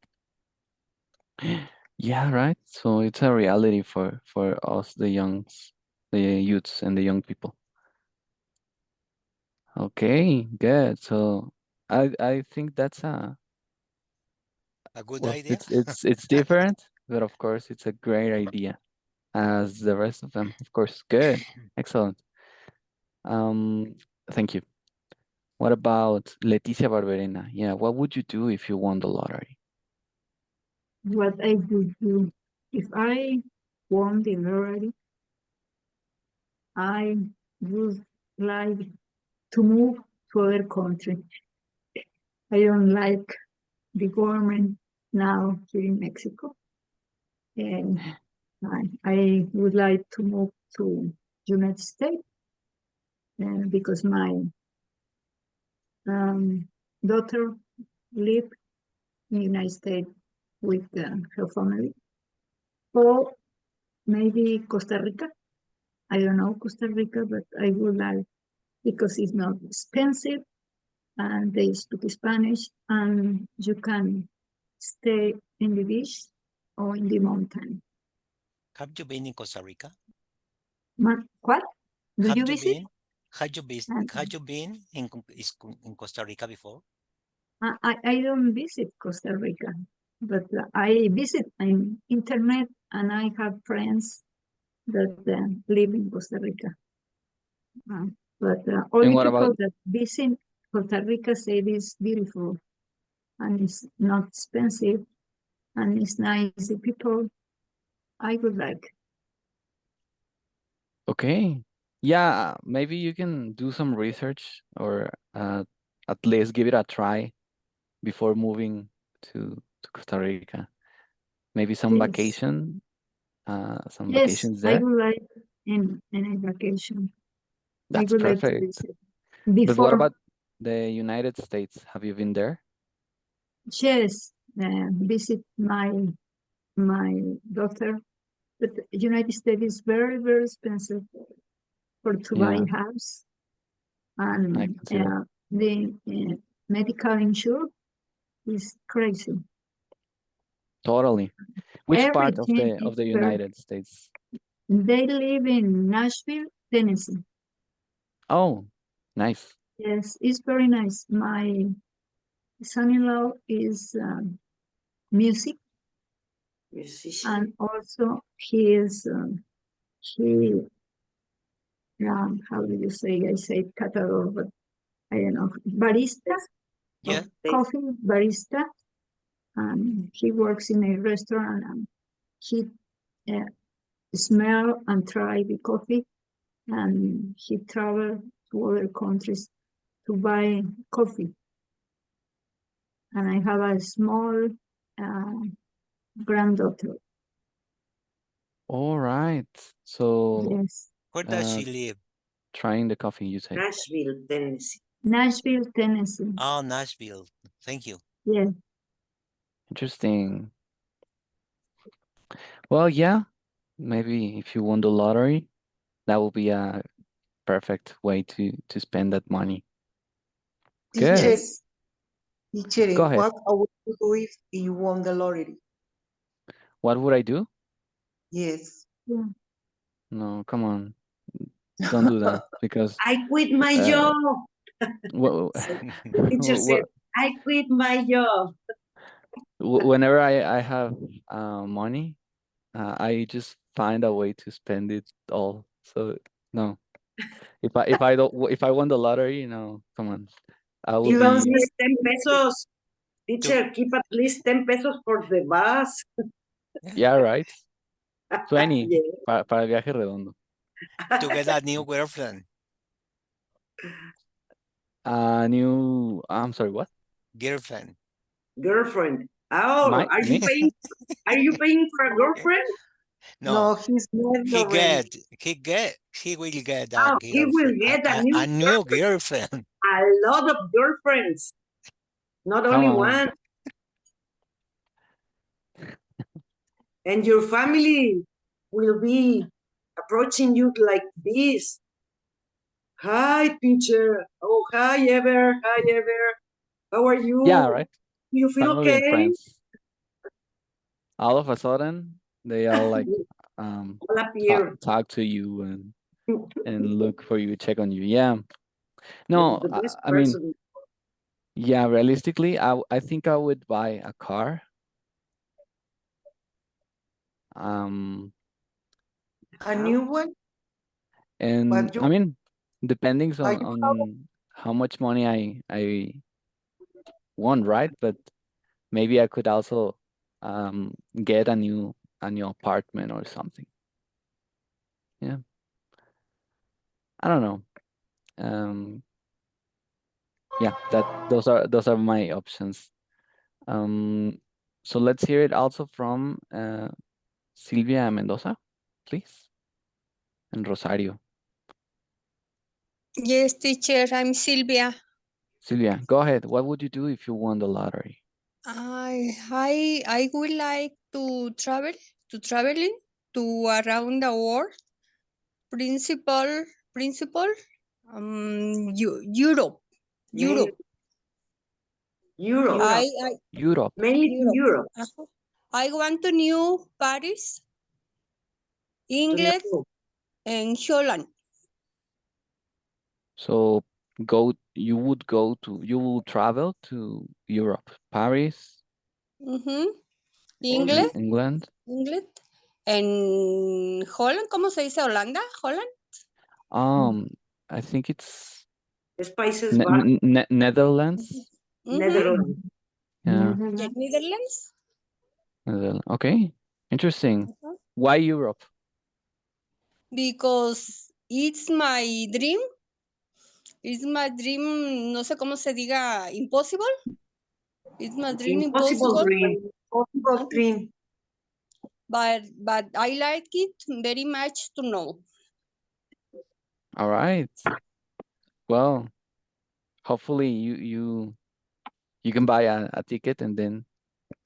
Yeah, right. So it's a reality for us, the youths, and the young people. Okay, good. So I think that's A good well, idea. it's different, but of course it's a great idea as the rest of them. Of course, good, excellent. Um, thank you. What about Leticia Barberena? Yeah, what would you do if you won the lottery? What I would do if I won the lottery, I would like to move to other country. I don't like the government now here in Mexico, and I would like to move to United States, and because my daughter live in the United States with her family, or maybe Costa Rica. I don't know Costa Rica, but I would like, because it's not expensive and they speak Spanish and you can stay in the beach or in the mountain. Have you been in Costa Rica? What? Do Have you you visit? been? Have you been in Costa Rica before? I don't visit Costa Rica, but I visit on internet and I have friends that live in Costa Rica. But all And the what people about that visit Costa Rica say it is beautiful and it's not expensive and it's nice. The people I would like. okay? Yeah, maybe you can do some research or at least give it a try before moving to Costa Rica. Maybe Yes, some yes, vacations I there. would like in a vacation. I That's would like to perfect. visit. But what Before, about the United States? Have you been there? yes, visit my daughter. But the United States is very, very expensive for to buy Yeah, a house. I And can see that. the medical insurance is crazy. Totally. Which part of Everything is the very, United States? they live in Nashville, Tennessee. Oh, nice. Yes, it's very nice. My son-in-law is music, Musician. and also he is he how do you say? I say catador, but I don't know, barista, Yeah. coffee barista, and he works in a restaurant and he uh, smell and try the coffee, and he travel to other countries to buy coffee. And I have a small uh, granddaughter. All right. So, Yes, Where does uh, she live? trying the coffee, you say. Nashville, Tennessee. Nashville, Tennessee. Oh, Nashville. Thank you. Yes, Interesting. Well, yeah, maybe if you won the lottery, that will be a perfect way to spend that money. Teacher, Good. yes. Go teacher, ahead. what I would you do if you won the lottery? What would I do? Yes. Yeah. No, come on. Don't do that because I quit my uh, job. wh- So the teacher said, wh- I quit my job. whenever I have money, I just find a way to spend it all. So no, if I won the lottery, come on, I will Keep at be least 10 pesos. to, Teacher, keep at least 10 pesos for the bus. yeah, right. 20 Yeah. para el viaje redondo. to get a new girlfriend. New. I'm sorry. What? Girlfriend. Girlfriend. Oh, My me? are you paying for a girlfriend? No, No, he's married he already. get he will get a Oh, he will girlfriend, get a new girlfriend. a lot of girlfriends, not Come only on. one. And your family will be approaching you like this. Hi, teacher. Oh, hi, Ever. Hi, Ever. How are Yeah, you? right. Do you feel Family and okay? friends. All of a sudden, they all like um All appear. talk to you and look for you, check on you. Yeah. No, The best I mean, person. yeah, realistically, I think I would buy a car. A new one? And But you, I mean, depending are on you how much money I want, right? But maybe I could also get a new apartment or something. Yeah, I don't know. Yeah, those are my options. So let's hear it also from Silvia Mendoza, please, and Rosario. Yes, teacher, I'm Silvia. Silvia, go ahead. What would you do if you won the lottery? I would like to traveling to around the world, principal, Europe, Mainly Europe. Europe. I Europe. Mainly to Europe. Europe. I want to know Paris, To England, know. and Holland. So you will travel to Europe, Paris, England, England. England, and Holland. ¿Cómo se dice Holanda? Holland. I think it's Es Países Bajos, Netherlands. Netherlands. Yeah. The Netherlands. Okay. Interesting. Why Europe? Because it's my dream. It's my dream. No sé cómo se diga. Impossible. It's my dream. Impossible Impossible. dream. possible dream? But I like it very much to know. All right. Well, hopefully you can buy a ticket and then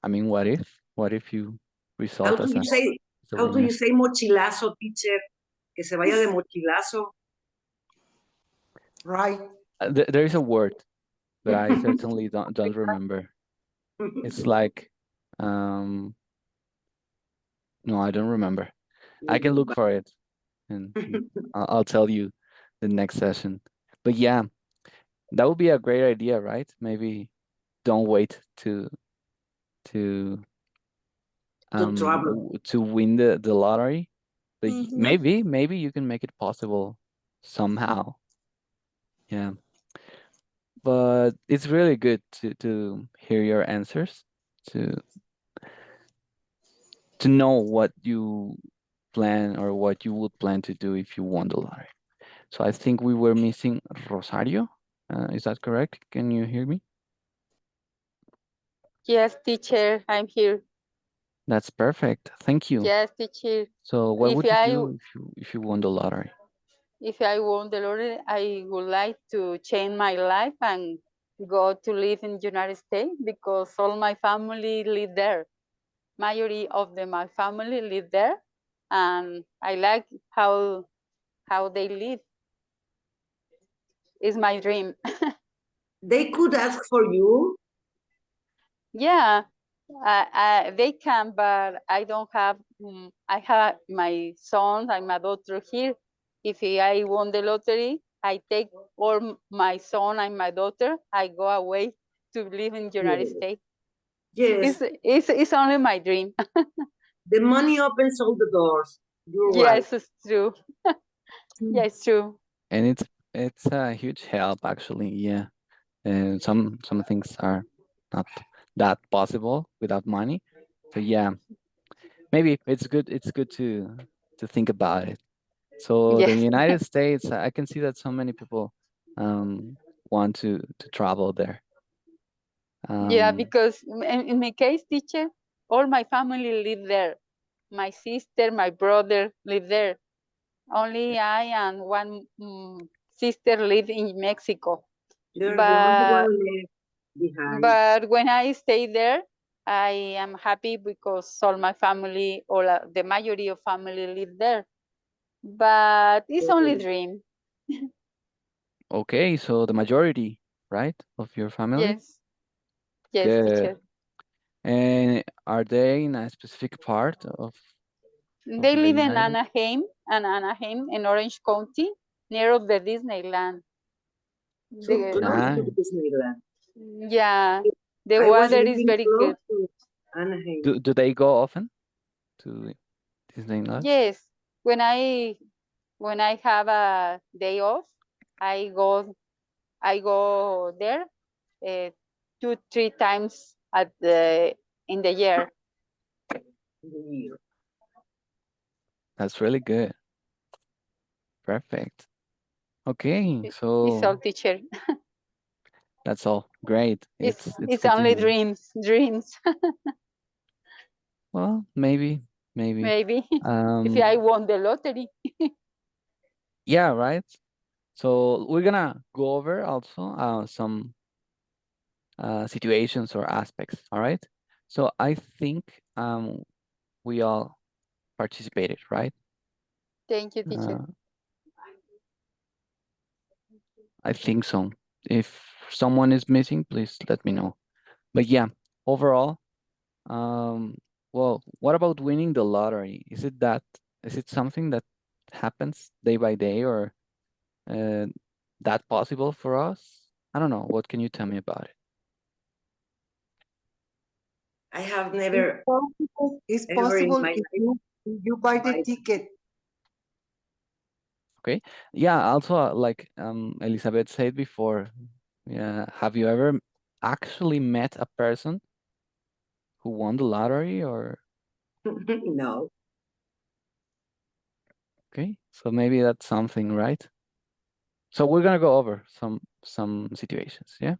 I mean what if you How result do as you say, a how do winner? you say mochilazo, teacher? Que se vaya de mochilazo. Right. There is a word, but I certainly don't remember. It's like no, I don't remember. I can look for it and I'll tell you the next session. But yeah, that would be a great idea, right? Maybe don't wait to To travel. to win the lottery, but maybe you can make it possible somehow. Yeah. But it's really good to hear your answers, to know what you plan or what you would plan to do if you won the lottery. So I think we were missing Rosario. Is that correct? Can you hear me? Yes, teacher, I'm here. That's perfect. Thank you. Yes, teacher. So what If would you I do if you won the lottery? if I won the lottery, I would like to change my life and go to live in United States because all my family live there. Majority of my family live there, and I like how they live. It's my dream. They could ask for you. Yeah, they can, but I don't have. I have my son and my daughter here. If I won the lottery, I take all my son and my daughter. I go away to live in United Yes. States. Yes. It's only my dream. The money opens all the doors. You're right. Yes, it's true. Yeah, it's true. And it's a huge help actually. Yeah. And some things are not that possible without money. So yeah, maybe it's good to think about it. So the Yes. United States, I can see that so many people want to travel there. Yeah, because in my case, teacher, all my family live there. My sister, my brother live there. Only I and one sister live in Mexico. You're the only But one left behind. when I stay there, I am happy because all my family, or the majority of family live there. But it's only dream. Okay, so the majority, right, of your family? Yes, yes, Good. teacher. And are they in a specific part of They the live in United States? Anaheim, in Orange County, near of the Disneyland. So The, close to Nice. Disneyland. yeah, the I was weather is living very close good. to Anaheim. Do they go often to Disneyland? Yes, when I have a day off, I go there 2-3 times at the in the year. That's really good. Perfect. Okay, It's so all, teacher. that's all. Great. It's It's good to only hear. dreams. Well, maybe. Maybe if I Um, won the lottery. yeah, right. So we're gonna go over also some situations or aspects. All right. So I think we all participated, right? Thank you, teacher. I think so. If someone is missing, please let me know. But yeah, overall, um, well, what about winning the lottery? Is it something that happens day by day or uh, that possible for us? I don't know. What can you tell me about it? I have never It's ever in possible my life if you buy the buy. ticket. Okay. Yeah, also like Elizabeth said before, yeah, have you ever actually met a person who won the lottery or No. okay, so maybe that's something, right? So we're gonna go over some situations, yeah?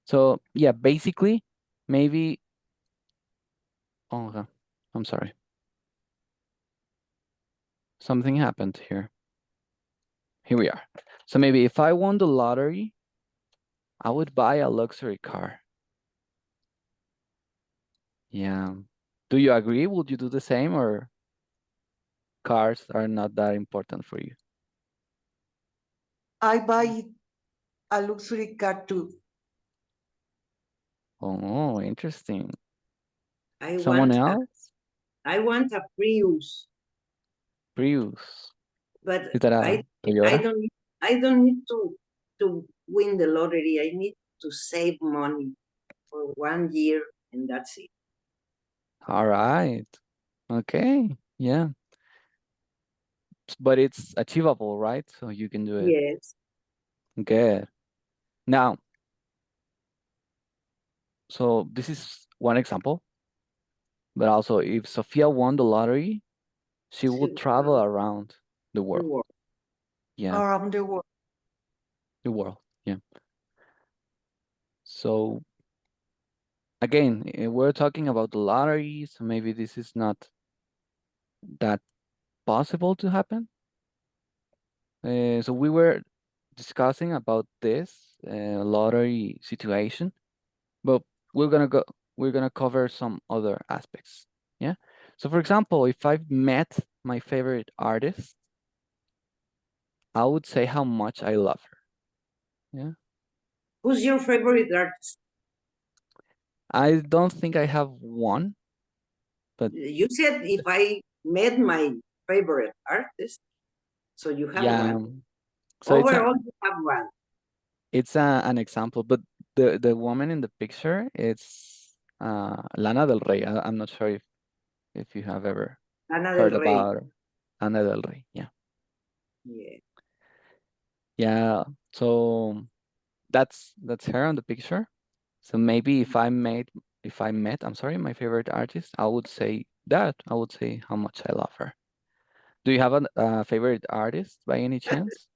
So yeah, basically, maybe oh I'm sorry. Something happened here. Here we are. So maybe if I won the lottery, I would buy a luxury car. Yeah. Do you agree? Would you do the same or cars are not that important for you? I buy a luxury car too. Oh, interesting. I Someone want a else? I want a Prius, Prius. but Is that a I I Toyota? don't need I don't need to win the lottery. I need to save money for 1 year and that's it. All right. Okay. Yeah. But it's achievable, right? So you can do it. Yes. Good. Now, so this is one example, but also if Sophia won the lottery, she would To travel around the the world. world. Yeah, Around the world. the world. Yeah. So again, we're talking about the lottery, so maybe this is not that possible to happen. So we were discussing about this lottery situation, but we're gonna go. We're gonna cover some other aspects. Yeah. So for example, if I've met my favorite artist, I would say how much I love her. Yeah. Who's your favorite artist? I don't think I have one, but You said if I met my favorite artist, so you have yeah. one. So Overall, you have one. it's an example, but the woman in the picture, it's Lana Del Rey. I'm not sure if you have ever Lana del heard Rey. about Ana del Rey. Yeah. Yeah. Yeah. So that's her on the picture. So maybe if I met, I'm sorry, my favorite artist, I would say that. I would say how much I love her. Do you have a favorite artist by any chance?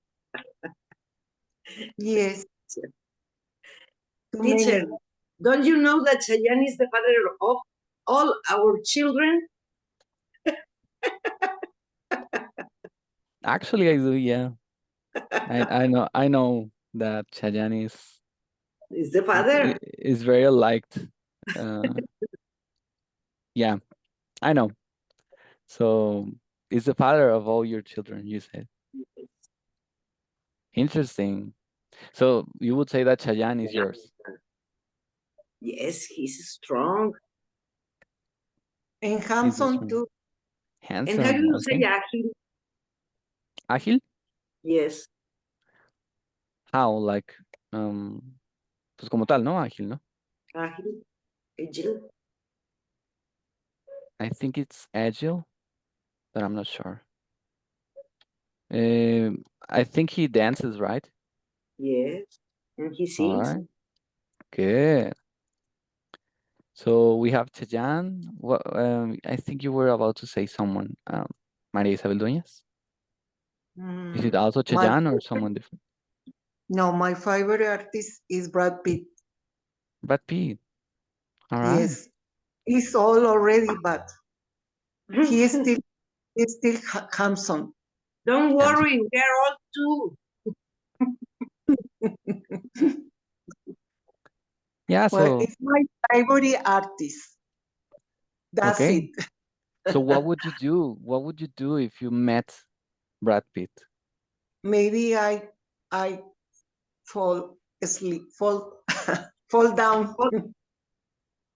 Yes, too Teacher, many. don't you know that Chayanne is the father of all our children? Actually, I do. Yeah, I know that Chayanne Is the father. is very liked. Uh, yeah, I know. So is the father of all your children, you said. Interesting. So you would say that Chayanne is yours. Yes, he's strong. And He's handsome strong. too. And how do Handsome. you say Okay. Achille? Ágil? Yes. How? Like pues como tal, ¿no? Ágil, ¿no? Ágil. Agile. I think it's agile, but I'm not sure. I think he dances, right? Yes. And he All sings. right. Good. So we have Chayanne. What? I think you were about to say someone. María Isabel Dueñas. Is it also My Chayanne or someone different? no, my favorite artist is Brad Pitt. Brad Pitt. All right. Yes, he's old already, but he is still handsome. Don't Handsome. worry, we're all too. Yeah. Well, So it's my favorite artist. That's okay. it. So what would you do? What would you do if you met Brad Pitt? Maybe I fall asleep, fall fall down.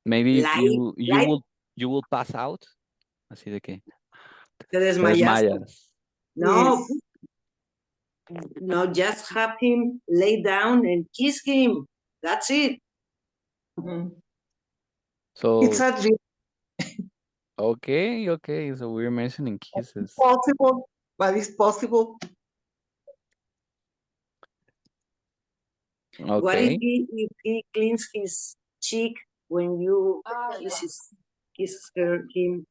Maybe Light, light, you will pass out. Así de que te te desmayaste. desmayas. No, Yes. no, just have him lay down and kiss him. That's it. Mhm. So It's a dream. okay. So we're mentioning kisses. Possible, but it's possible. What if Okay. he cleans his cheek when you kiss him?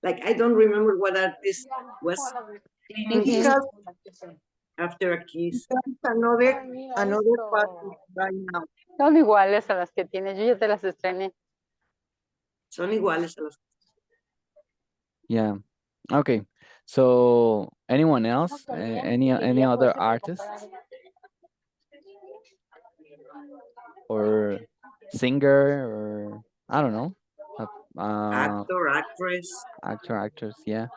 Like I don't remember what artist was cleaning his Because after a kiss. another party right now. Son iguales a las que tienes. Yo ya te las estrené. Son iguales a las. Yeah. Okay. So anyone else? Any other artist or singer or I don't know. Actor, actress. Actors. Yeah.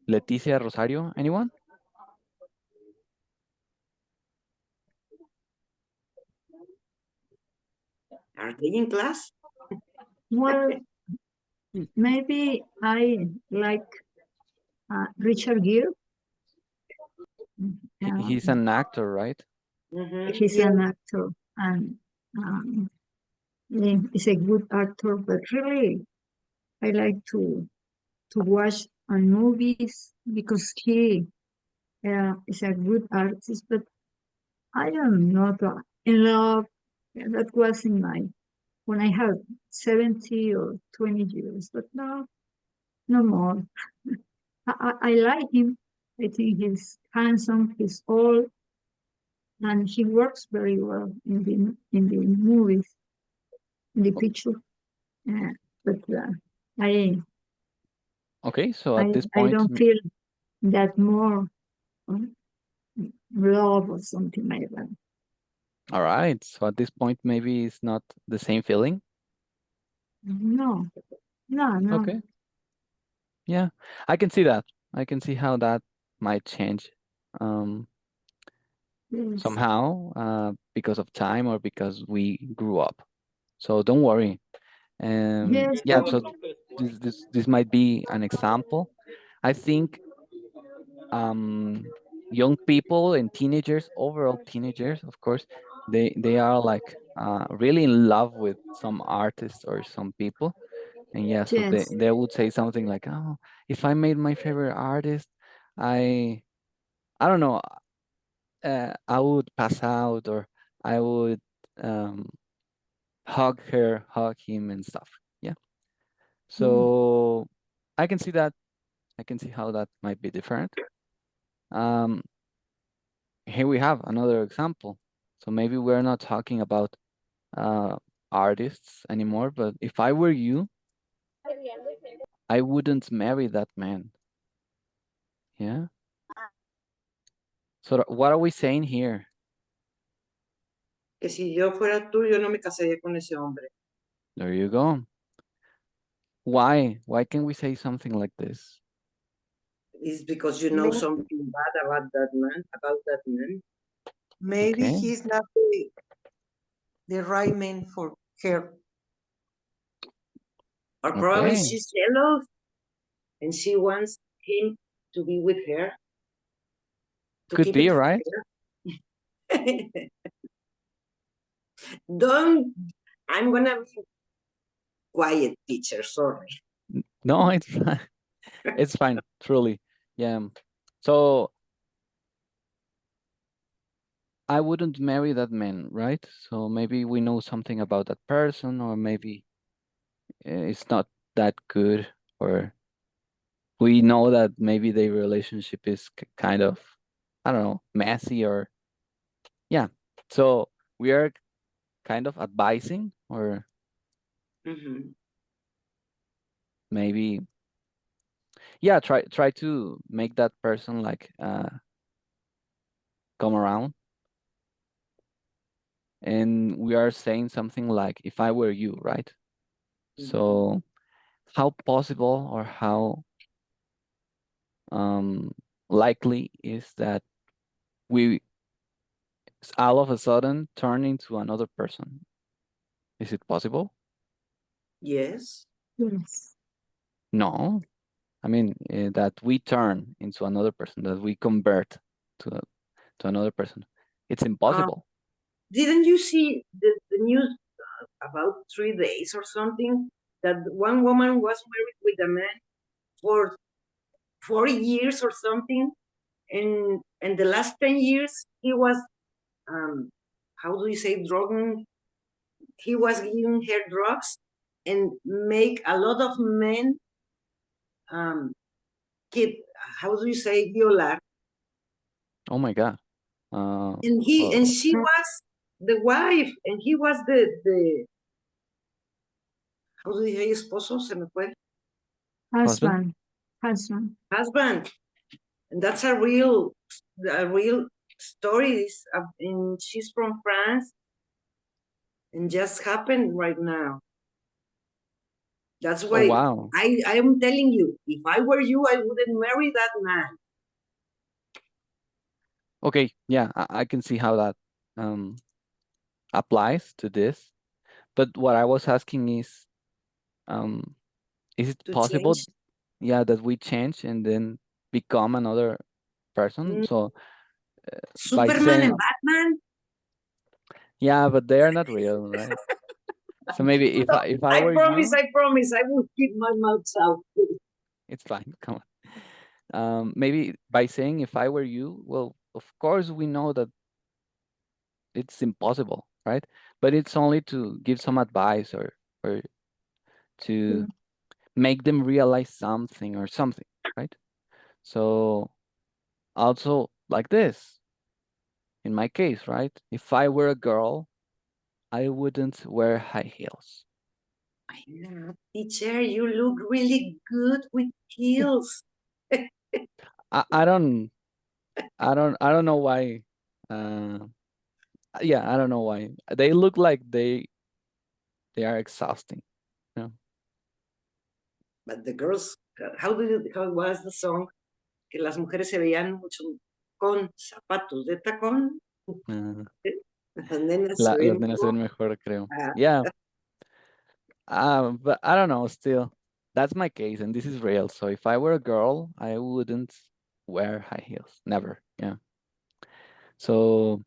Leticia Rosario. Anyone? Are they in class? Well, maybe I like Richard Gere. He's an actor, right? He's an actor and he's a good actor, but really I like to watch on movies because he is a good artist, but I am not in love. That was in when I had 70 or 20 years, but no more. I like him. I think he's handsome, he's old, and he works very well in the movies, in the picture. But Okay, so at this I point, don't feel that more love or something like that. all right. So at this point, maybe it's not the same feeling. No. Okay. Yeah, I can see that. I can see how that might change Yes. somehow because of time or because we grew up. So don't worry. Yes. Yeah, so this might be an example. I think young people and teenagers, overall teenagers, of course, they are like really in love with some artists or some people. And yeah, so Yes. they would say something like, "Oh, if I made my favorite artist, I don't know, I would pass out or I would hug her, hug him and stuff." Yeah. So I can see that. I can see how that might be different. Here we have another example. So maybe we're not talking about artists anymore, but if I were you, I wouldn't marry that man. Yeah. So what are we saying here? Que si yo fuera tú, yo no me casaría con ese hombre. There you go. Why? Why can we say something like this? It's because you know something bad about that man. Maybe Okay. he's not the right man for her. Or probably Okay. she's jealous and she wants him to be with her. To Could keep it be, for right? her. Don't, I'm gonna be quiet, teacher, sorry. No, it's fine. It's fine, truly. Yeah. So I wouldn't marry that man, right? So maybe we know something about that person, or maybe it's not that good, or we know that maybe their relationship is kind of, I don't know, messy, or yeah. So we are kind of advising, or Mhm. maybe, yeah, try to make that person like come around. And we are saying something like, if I were you, right? So how possible, or how likely is that we all of a sudden turn into another person? Is it possible? Yes. Yes. No. I mean, that we turn into another person, that we convert to another person. It's impossible. Didn't you see the news about 3 days or something that one woman was married with a man for 40 years or something, and the last 10 years he was how do you say drugging? He was giving her drugs and make a lot of men um kid, how do you say, violar? Oh my God. And she was the wife, and he was the how do you say, esposo, se me fue, Husband? husband. And that's a real story. And she's from France, and just happened right now. That's Oh, why wow. I am telling you, if I were you, I wouldn't marry that man. Okay, yeah, I can see how that applies to this. But what I was asking is it To possible, change. yeah, that we change and then become another person? Mm, So by Superman and saying, Batman. yeah, but they are not real, right? So maybe if I were you, I promise, I will keep my mouth out. it's fine. Come on. Maybe by saying, if I were you, well, of course we know that it's impossible, right? But it's only to give some advice, or to make them realize something or something, right? So also like this, in my case, right? If I were a girl, I wouldn't wear high heels. I know, teacher, you look really good with heels. I don't I don't know why. Uh, yeah, I don't know why. They look like they are exhausting. You know? But the girls, how was the song? Que las mujeres se veían mucho con zapatos de tacón. Uh, Las nenas se las ven nenas se con. ven mejor, creo. Yeah. But I don't know, still. That's my case, and this is real. So if I were a girl, I wouldn't wear high heels. Never. Yeah. So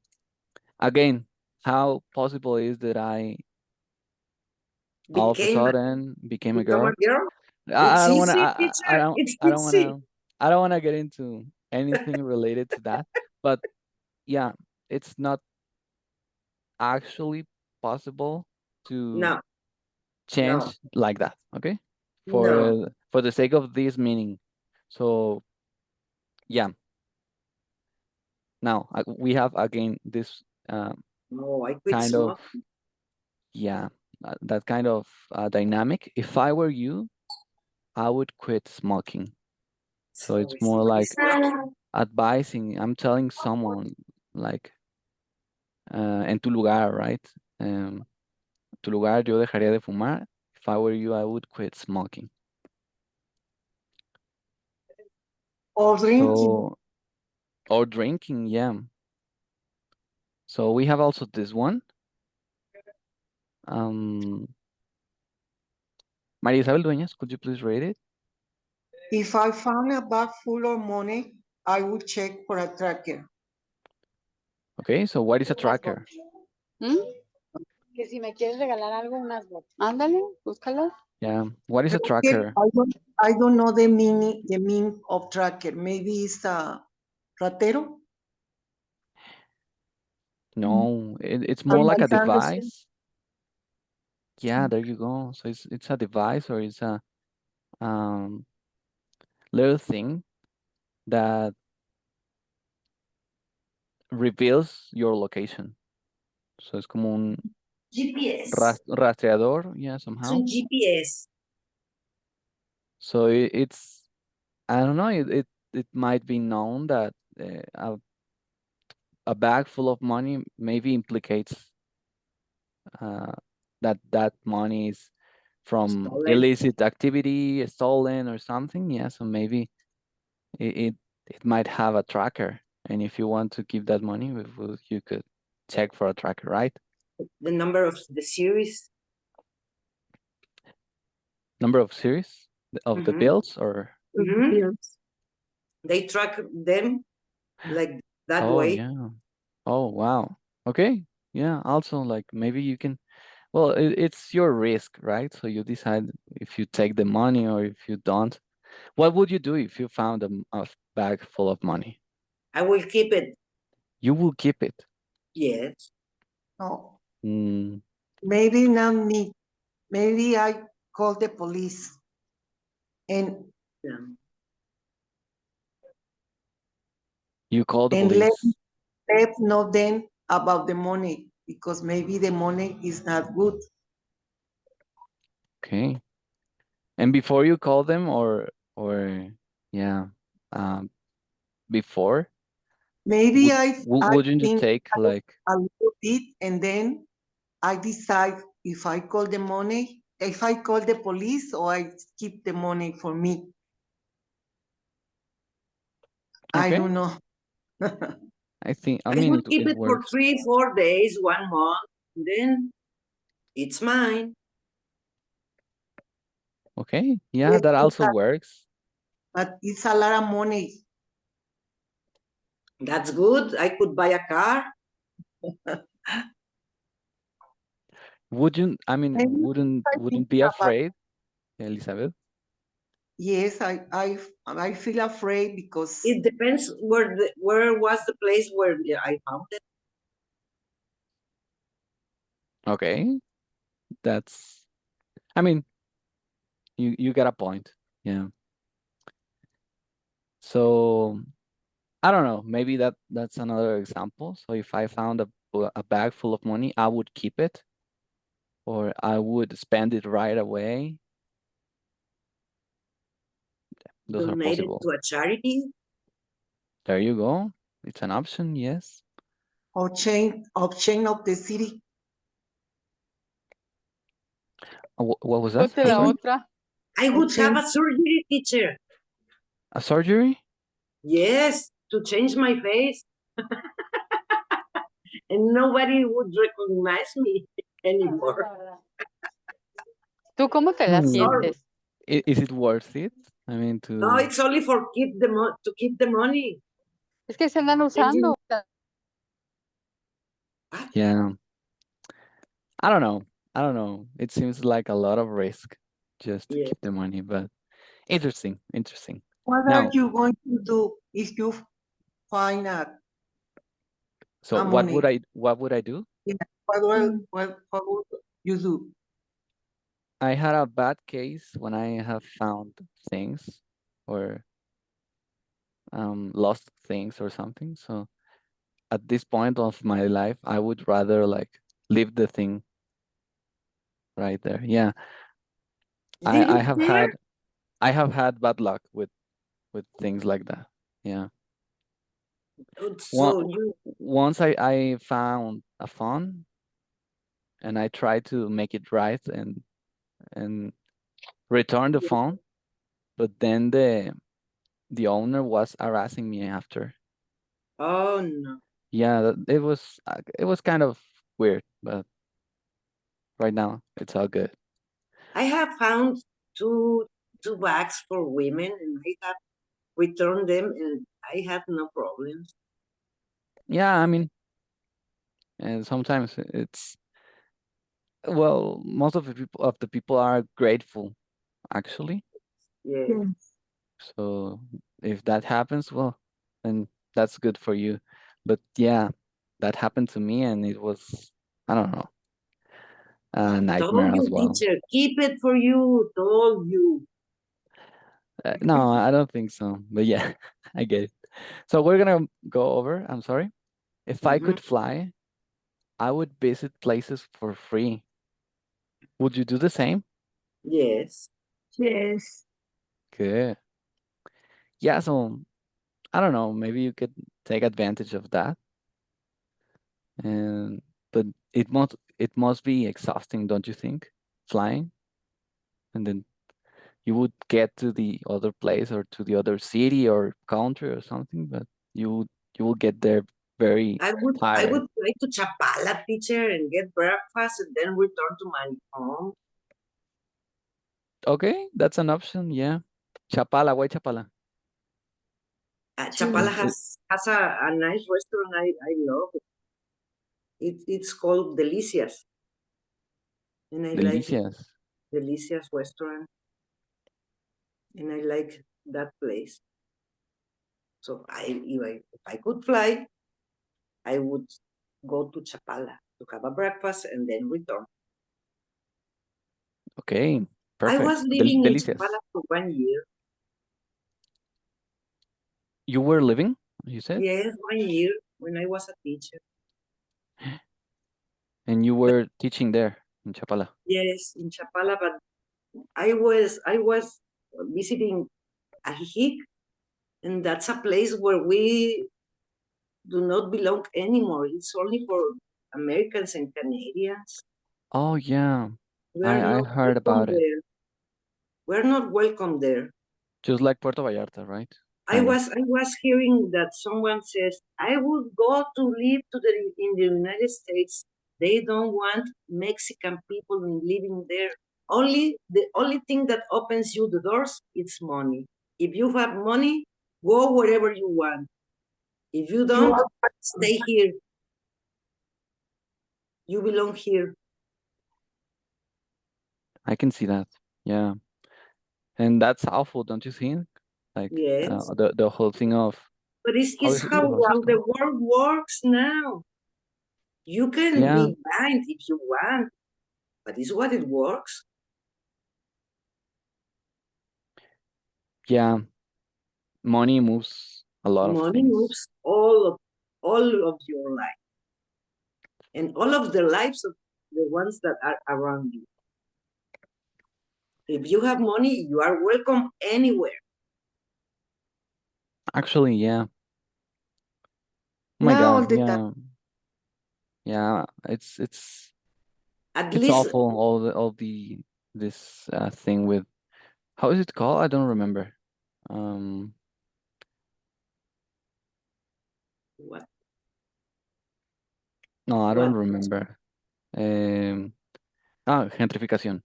again, how possible is that I all of a Became sudden became a become a girl? girl. I It's don't wanna easy, teacher. It's I don't easy. wanna get into anything related to that. But yeah, it's not actually possible to No, no, change like that, okay? no, For the sake of this meaning. So yeah, now we have again this no. I quit kind of, smoking. yeah, that kind of dynamic. If I were you, I would quit smoking. So it's more like advising. I'm telling someone like, en tu lugar, right? Tu lugar, yo dejaría de fumar. If I were you, I would quit smoking. Or drinking. So, or drinking, yeah. So we have also this one. Maria Isabel Dueñas, could you please read it? If I found a bag full of money, I would check for a tracker. Okay, so what is a tracker? ¿Mm? Que si me quieres regalar algo, unas botas. Ándale, búscalas. Yeah, what is a Okay, tracker? I don't know the meaning of tracker. Maybe it's a ratero. No, it's more like a Avanzándose. device. Yeah, there you go. So it's a device, or it's a little thing that reveals your location. So es como un GPS. rastreador, yeah, It's somehow. un GPS. So it's, I don't know, it might be known that a bag full of money maybe implicates that money is from Stolen. illicit activity, stolen or something. Yeah, so maybe it might have a tracker. And if you want to keep that money, you could check for a tracker, right? The number of the series. Number of series of the bills, or Bills. They track them like that oh way. yeah, oh wow, okay, yeah. Also, like maybe you can. Well, it's your risk, right? So you decide if you take the money or if you don't. What would you do if you found a bag full of money? I will keep it. You will keep it. Yes. No, Mm, maybe not me. Maybe I call the police and Yeah. you call the let police. know them about the money, because maybe the money is not good. Okay. And before you call them, or yeah, um, before, Maybe I wouldn't you think take like, a little bit, and then I decide if I call the money, if I call the police, or I keep the money for me. I okay, don't know. I I mean would keep it it for works. 3-4 days, 1 month, then it's mine. Okay, yeah, Yes, that also works. but it's a lot of money. That's good. I could buy a car. Wouldn't, I mean, Maybe I think wouldn't be about, afraid, Elizabeth? yes, I feel afraid because It depends where was the place where I found it. Okay, that's, I mean, you got a point. Yeah. So I don't know, maybe that's another example. So if I found a bag full of money, I would keep it, or I would spend it right away. Those are Donate it possible. to a charity. There you go. It's an option, yes. of change of the city. What was that? Ponte I'm la sorry. otra. I Of would have change. a surgery, teacher. A surgery? Yes, to change my face. And nobody would recognize me anymore. ¿Tú cómo te la Mm, Sorry. sientes? Is it worth it? I mean, No, to it's only for to keep the money. Es que se andan Changing- usando. yeah. I don't know. I don't know. It seems like a lot of risk just to Yeah. keep the money, but interesting, interesting. What are Now, you going to do if you find so a money? what would I do? Yeah. Mm. What would you do? I had a bad case when I have found things or lost things or something. So at this point of my life, I would rather like leave the thing right there. Yeah. Leave I it have there. had bad luck with things like that. Yeah. So Once I found a phone and I tried to make it right and return the phone, but then the owner was harassing me after. oh no. Yeah, it was kind of weird, but right now it's all good. I have found two bags for women, and I have returned them, and I have no problems. Yeah, I mean, and sometimes it's, well, most of the people are grateful, actually. Yeah. Yeah. So if that happens, well, then that's good for you. But yeah, that happened to me, and it was, I don't know, a Told nightmare as you, well. teacher, keep it for you. Told you. No, I don't think so. But yeah, I get it. So we're gonna go over. I'm sorry. If I Mhm. could fly, I would visit places for free. Would you do the same? Yes. Yes. Good. Yeah, so I don't know, maybe you could take advantage of that. And but it must be exhausting, don't you think? Flying, and then you would get to the other place or to the other city or country or something, but you will get there very I would tired. fly to Chapala, teacher, and get breakfast and then return to my home. Okay, that's an option, yeah. Chapala, why Chapala? Chapala Yes. has a nice restaurant. I love it. It's called Delicias, and I like it. Delicias. Delicias restaurant, and I like that place. So if I could fly, I would go to Chapala to have a breakfast and then return. Okay, I perfect. was living in Delicias. Chapala for 1 year. You were living, you said, Yes, 1 year when I was a teacher. and you were teaching there in Chapala. Yes, in Chapala, but I was visiting Ajijic, and that's a place where we do not belong anymore. It's only for Americans and Canadians. Oh yeah, We are I not heard welcome about it. there. We're not welcome there. Just like Puerto Vallarta, right? I Kind of. was I was hearing that someone says I would go to live in the United States. They don't want Mexican people living there. The only thing that opens you the doors is money. If you have money, go wherever you want. If you You don't, are stay here. You belong here. I can see that. Yeah, and that's awful, don't you think? Like Yes. the whole thing of But how is how it the called? world works now. You can Yeah, be blind if you want, but it's what it works. yeah. Money moves a lot of Money things. moves all of your life and all of the lives of the ones that are around you. If you have money, you are welcome anywhere. Actually, yeah. Oh my Now God, all the time. yeah, yeah. At It's least awful. All the this thing with, how is it called? I don't remember. Um, what? no, I don't What? remember. Um, gentrification.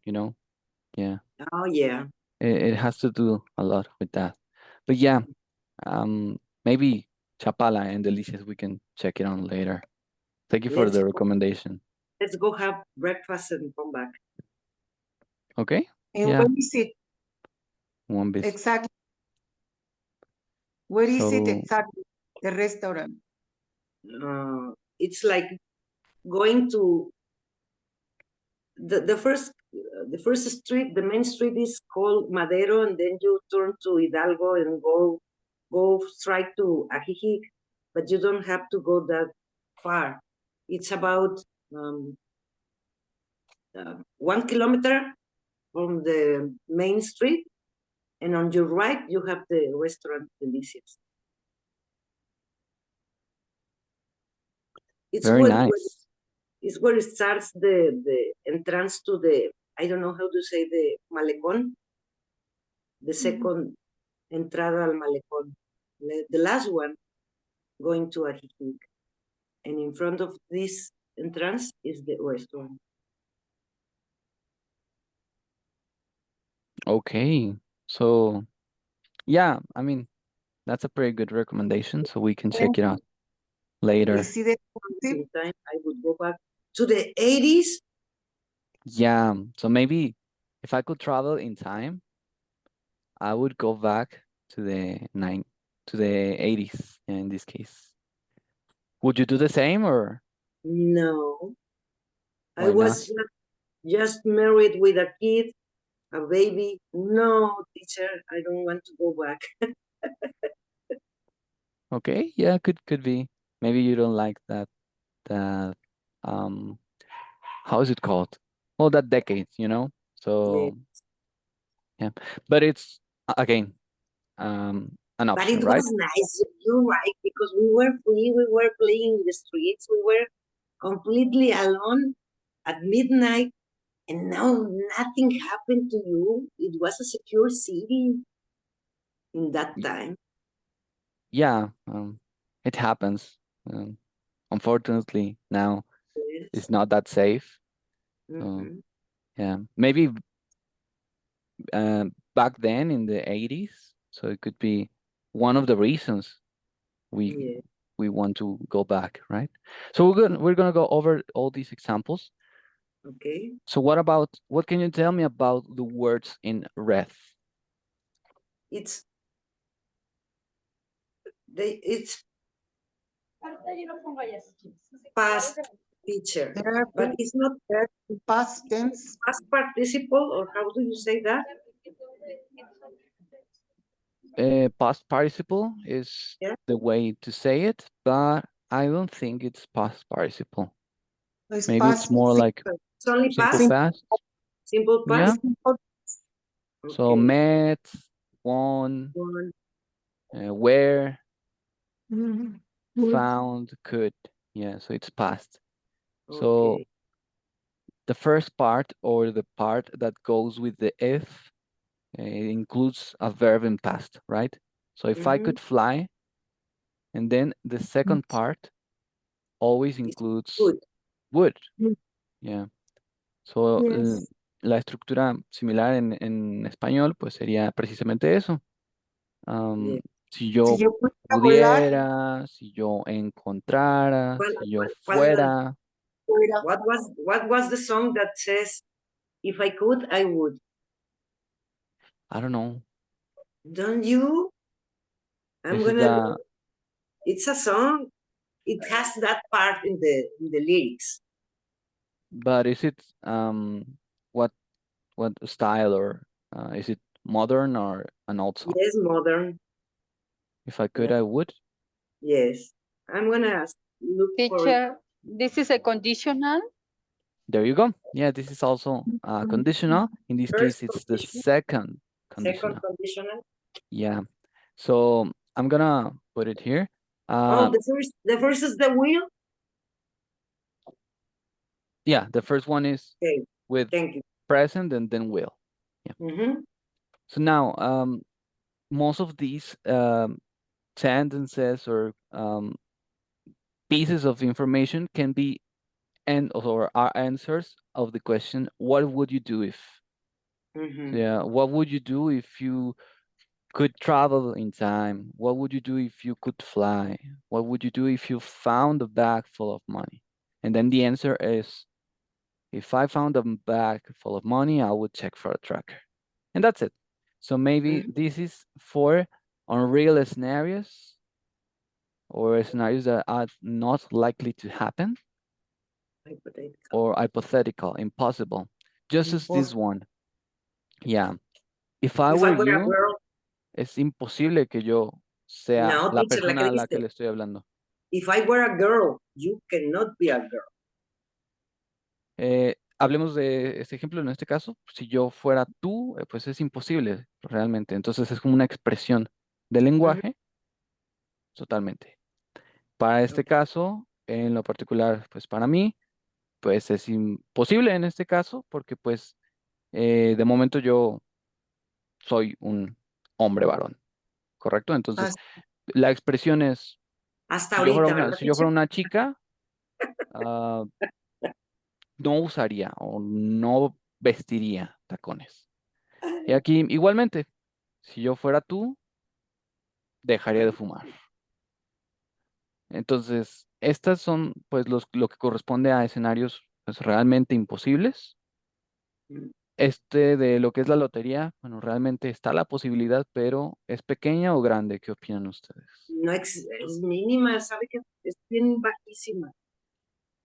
Yeah. Oh yeah. It has to do a lot with that. But yeah, maybe Chapala and Delicias, we can check it on later. Thank you for Let's the go, recommendation. let's go have breakfast and come back. Okay? And Yeah, where is it one visit. exactly? Where is it So, exactly? The restaurant. It's like going to the first street. The main street is called Madero, and then you turn to Hidalgo and go straight to Ajijic, but you don't have to go that far. It's about 1 kilometer from the main street, and on your right you have the restaurant Delicias. It's very where nice. it's where it starts the entrance to the, I don't know how to say, the malecón, the second entrada al malecón, the last one going to Ajijic. And in front of this entrance is the restaurant. Okay. So, yeah, I mean, that's a pretty good recommendation, so we can check Thank it you. out. later. Is it In time, I would go back to the 80s. Yeah, so maybe if I could travel in time, I would go back to the 80s in this case. Would you do the same or No, I why not? was just married with a kid, a baby. No, teacher, I don't want to go back. Okay, yeah, could be. Maybe you don't like that um how is it called? Well, that decade, you know? Yeah. So yeah. But it's again an But option, it right? was nice, you're right, because we were free, we were playing in the streets, we were completely alone at midnight, and now nothing happened to you. It was a secure city in that Y- time. Yeah, it happens. Unfortunately, now Yes. it's not that safe. So Mm-hmm. yeah, maybe back then in the 80s. So it could be one of the reasons we Yeah. we want to go back, right? So we're gonna go over all these examples. Okay. So what can you tell me about the words in red? It's it's past teacher, there but it's not past tense? past participle, or how do you say that? Past participle is Yeah. the way to say it, but I don't think it's past participle. It's Maybe it's past more like simple. It's only simple past, past. simple Yeah. past. Simple. So Okay. met, won, One. where, Mhm. Good. found, could. Yeah, so it's past. So Okay. the first part or the part that goes with the if includes a verb in past, right? So if I Mm-hmm. could fly, and then the second part always It's includes good. would. Good. Yeah. So Yes. la estructura similar en español, pues sería precisamente eso. Yeah. Si Si yo yo pudiera volar, pudiera, si yo encontrara, Well, si yo well, fuera, fuera. what was the song that says, "If I could, I would"? I don't know. Don't you? I'm This is gonna. the, It's a song. It has that part in the lyrics. but is it what what style or is it modern or an old song? Yes, modern. If I could, Yeah. I would. Yes. I'm gonna look for it. Teacher, this is a conditional. There you go. Yeah, this is also conditional. In this First case, it's the condition, second second conditional. conditional. Yeah. So I'm gonna put it here. Oh, the first is the will. Yeah, the first one is Okay. with Thank you. present and then will. Yeah. Mm-hmm. So now, most of these sentences or pieces of information can be and or are answers of the question, what would you do if? Mm-hmm. Yeah, what would you do if you could travel in time? What would you do if you could fly? What would you do if you found a bag full of money? And then the answer is, if I found a bag full of money, I would check for a tracker. And that's it. So maybe Mm-hmm. this is for unreal scenarios or scenarios that are not likely to happen Hypothetical. or hypothetical, impossible. Just as this Impossible. one. Yeah. If I If were I were a you, girl, es imposible que yo sea no, la teacher, like persona I a la que said, le estoy hablando. if I were a girl, you cannot be a girl. Hablemos de este ejemplo en este caso. Si yo fuera tú, pues es imposible realmente. Entonces es como una expresión del Mm-hmm. lenguaje totalmente. Para este Okay. caso, en lo particular, pues para mí, pues es imposible en este caso porque pues de momento yo soy un hombre varón, ¿correcto? Entonces Hasta, la expresión es, Hasta si yo fuera ahorita, una, ¿verdad, si yo teacher? fuera una chica, ah, no usaría o no vestiría tacones. Y aquí igualmente, si yo fuera tú, dejaría de fumar. Entonces, estas son pues lo que corresponde a escenarios pues realmente imposibles. Mm. De lo que es la lotería, bueno, realmente está la posibilidad, pero ¿es pequeña o grande? ¿Qué opinan ustedes? No es mínima, sabe que es bien bajísima.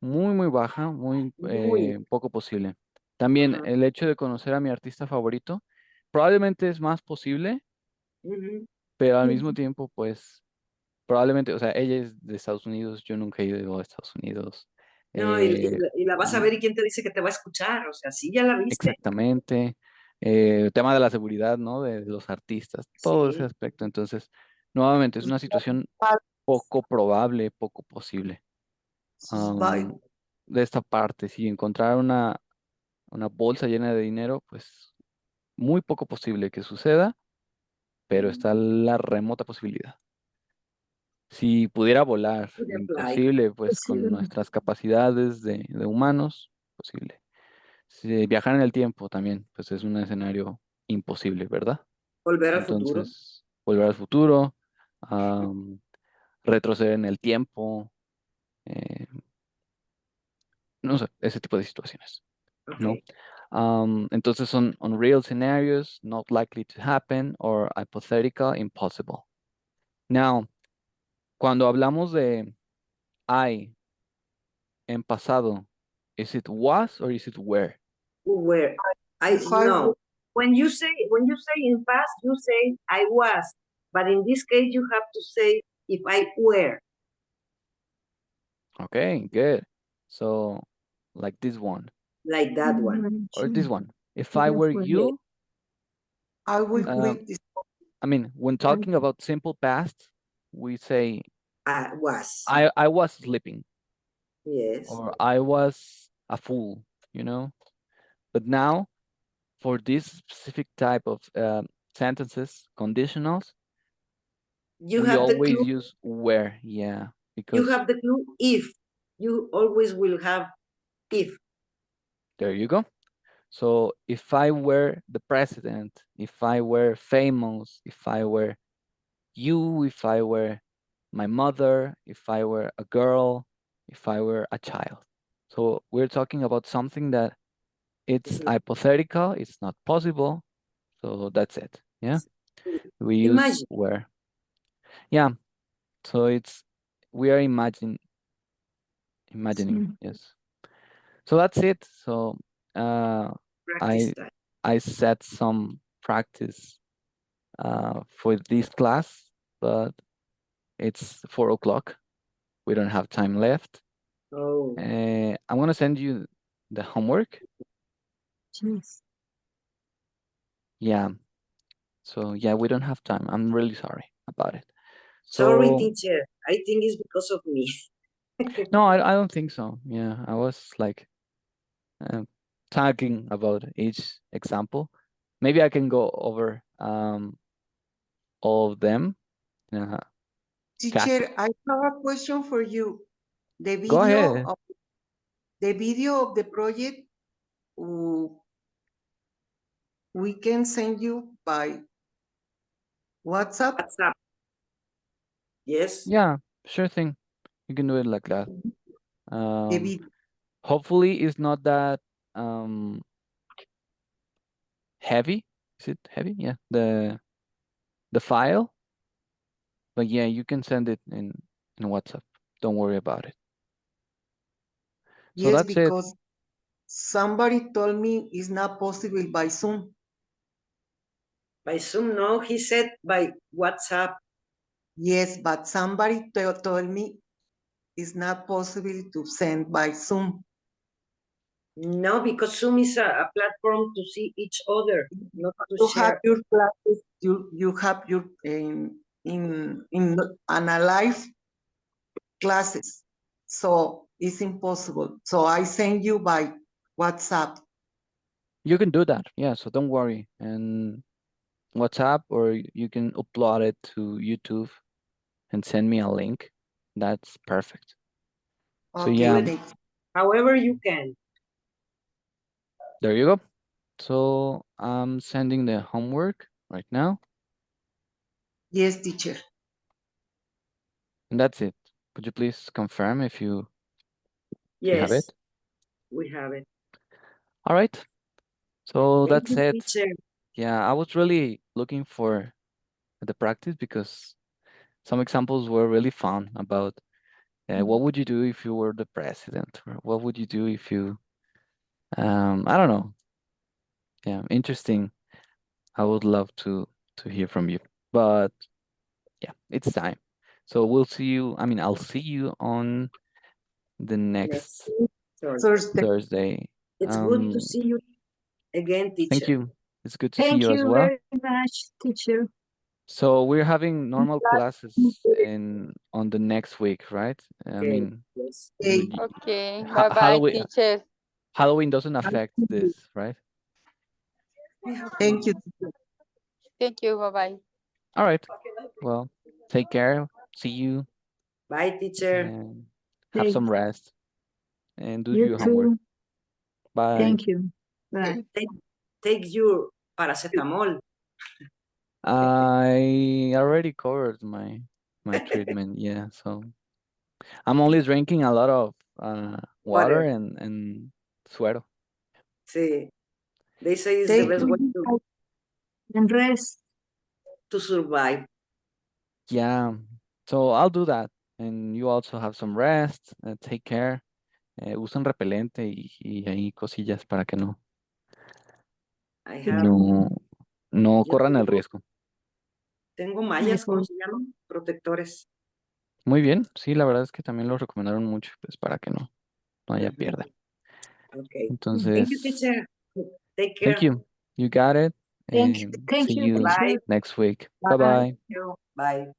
Muy, muy baja, muy Muy. poco posible. También Ajá. el hecho de conocer a mi artista favorito probablemente es más posible, Ujú. pero al mismo Yes. tiempo, pues probablemente, o sea, ella es de Estados Unidos, yo nunca he ido a Estados Unidos. No, eh, y la vas a mm, ver y quién te dice que te va a escuchar. O sea, sí, ya la viste. exactamente. El tema de la seguridad, ¿no? De los artistas, todo ese Sí. aspecto. Entonces, nuevamente, es una situación poco probable, poco posible. Sus Am, de esta parte, si encontrar una bolsa llena de dinero, pues muy poco posible que suceda, pero Mm. está la remota posibilidad. Si pudiera volar, De fly. imposible, pues Pues, con nuestras capacidades de humanos, posible. Si viajar en el tiempo también, pues es un escenario imposible, ¿verdad? Volver al futuro. Entonces, volver al futuro, am, retroceder en el tiempo, eh, no sé, ese tipo de situaciones, ¿no? Ok. Entonces son unreal scenarios, not likely to happen, or hypothetical, impossible. Now, cuando hablamos de I en pasado, is it was or is it were? Where I If I no. When you say in past, you say I was. But in this case, you have to say if I were. Okay, good. So, like this one Like that one. or this one. If I Yes, were well, Yes. you, I will um, quit this. I mean, when talking about simple past, we say I was. I was sleeping Yes. or I was a fool, you know. But now, for this specific type of sentences, conditionals, You we have the always clue. use were, yeah, You because have the clue if. You always will have if. there you go. So if I were the president, if I were famous, if I were you, if I were my mother, if I were a girl, if I were a child. So we're talking about something that it's Mhm. hypothetical, it's not possible. So that's it. Yeah. We use Imagine. were. Yeah. So we are imagining, yes. So that's it. So uh Practice I that. I set some practice for this class, but it's 4 o'clock. We don't have time left. Oh. I'm gonna send you the homework. yes. Yeah. So yeah, we don't have time. I'm really sorry about it. Sorry, So teacher. I think it's because of me. no, I don't think so. Yeah, I was like uh, talking about each example. Maybe I can go over all of them uh, faster. Teacher, I have a question for you. The Go video ahead. of the video of the project, uh, we can send you by WhatsApp. WhatsApp. Yes. Yeah, sure thing. You can do it like that. The Um, video. hopefully it's not that um heavy. Is it heavy? Yeah, the file. But yeah, you can send it in WhatsApp. Don't worry about it. So Yes, that's it. because somebody told me it's not possible by Zoom. By Zoom, no. He said by WhatsApp. Yes, but somebody told me it's not possible to send by Zoom. No, because Zoom is a platform to see each other, not to You have share. your classes, you have your in an live classes, so it's impossible. So I send you by WhatsApp. You can do that. Yeah, so don't worry. And WhatsApp or you can upload it to YouTube and send me a link. That's perfect. So Okay, yeah, Do it thank you. however you can. there you go. So I'm sending the homework right now, Yes, teacher. and that's it. Could you please confirm if you have Yes, it? we have it. All right. So Thank that's you, it. teacher. Yeah, I was really looking for the practice because some examples were really fun about what would you do if you were the president, or what would you do if you, I don't know. Yeah, interesting. I would love to hear from you, but yeah, it's time. So we'll see you. I mean, I'll see you on the Next next Thursday. Thursday. Thursday. It's good to see you again, Thank teacher. you. It's good to see Thank you as you well. very much, teacher. So we're having normal classes on the next week, right? I Okay, mean, yes. Okay. Okay. Bye bye, Halloween teacher. Halloween doesn't affect this, right? Thank you. Thank you. Bye bye. All right. Well, take care. See you Bye, teacher. and have Thank some rest and do you your homework. too. Bye. Thank you. Bye. Take your paracetamol. I already covered my treatment, yeah. So I'm only drinking a lot of water Water. and suero. See, they say it's the Take best way And rest. to survive. Yeah. So I'll do that. And you also have some rest. Take care. Usen repelente y ahí cosillas para que I have, no, no yo corran el riesgo. tengo Sí, mallas, ¿cómo por- se llaman? Protectores. Muy bien. Sí, la verdad es que también lo recomendaron mucho, pues para que no haya Ujú. pierde. Okay. Thank you, Entonces, teacher. Take thank care. you. You got it. And Thank see you, you Bye. teacher. next week. Bye. Bye bye. Thank you. Bye.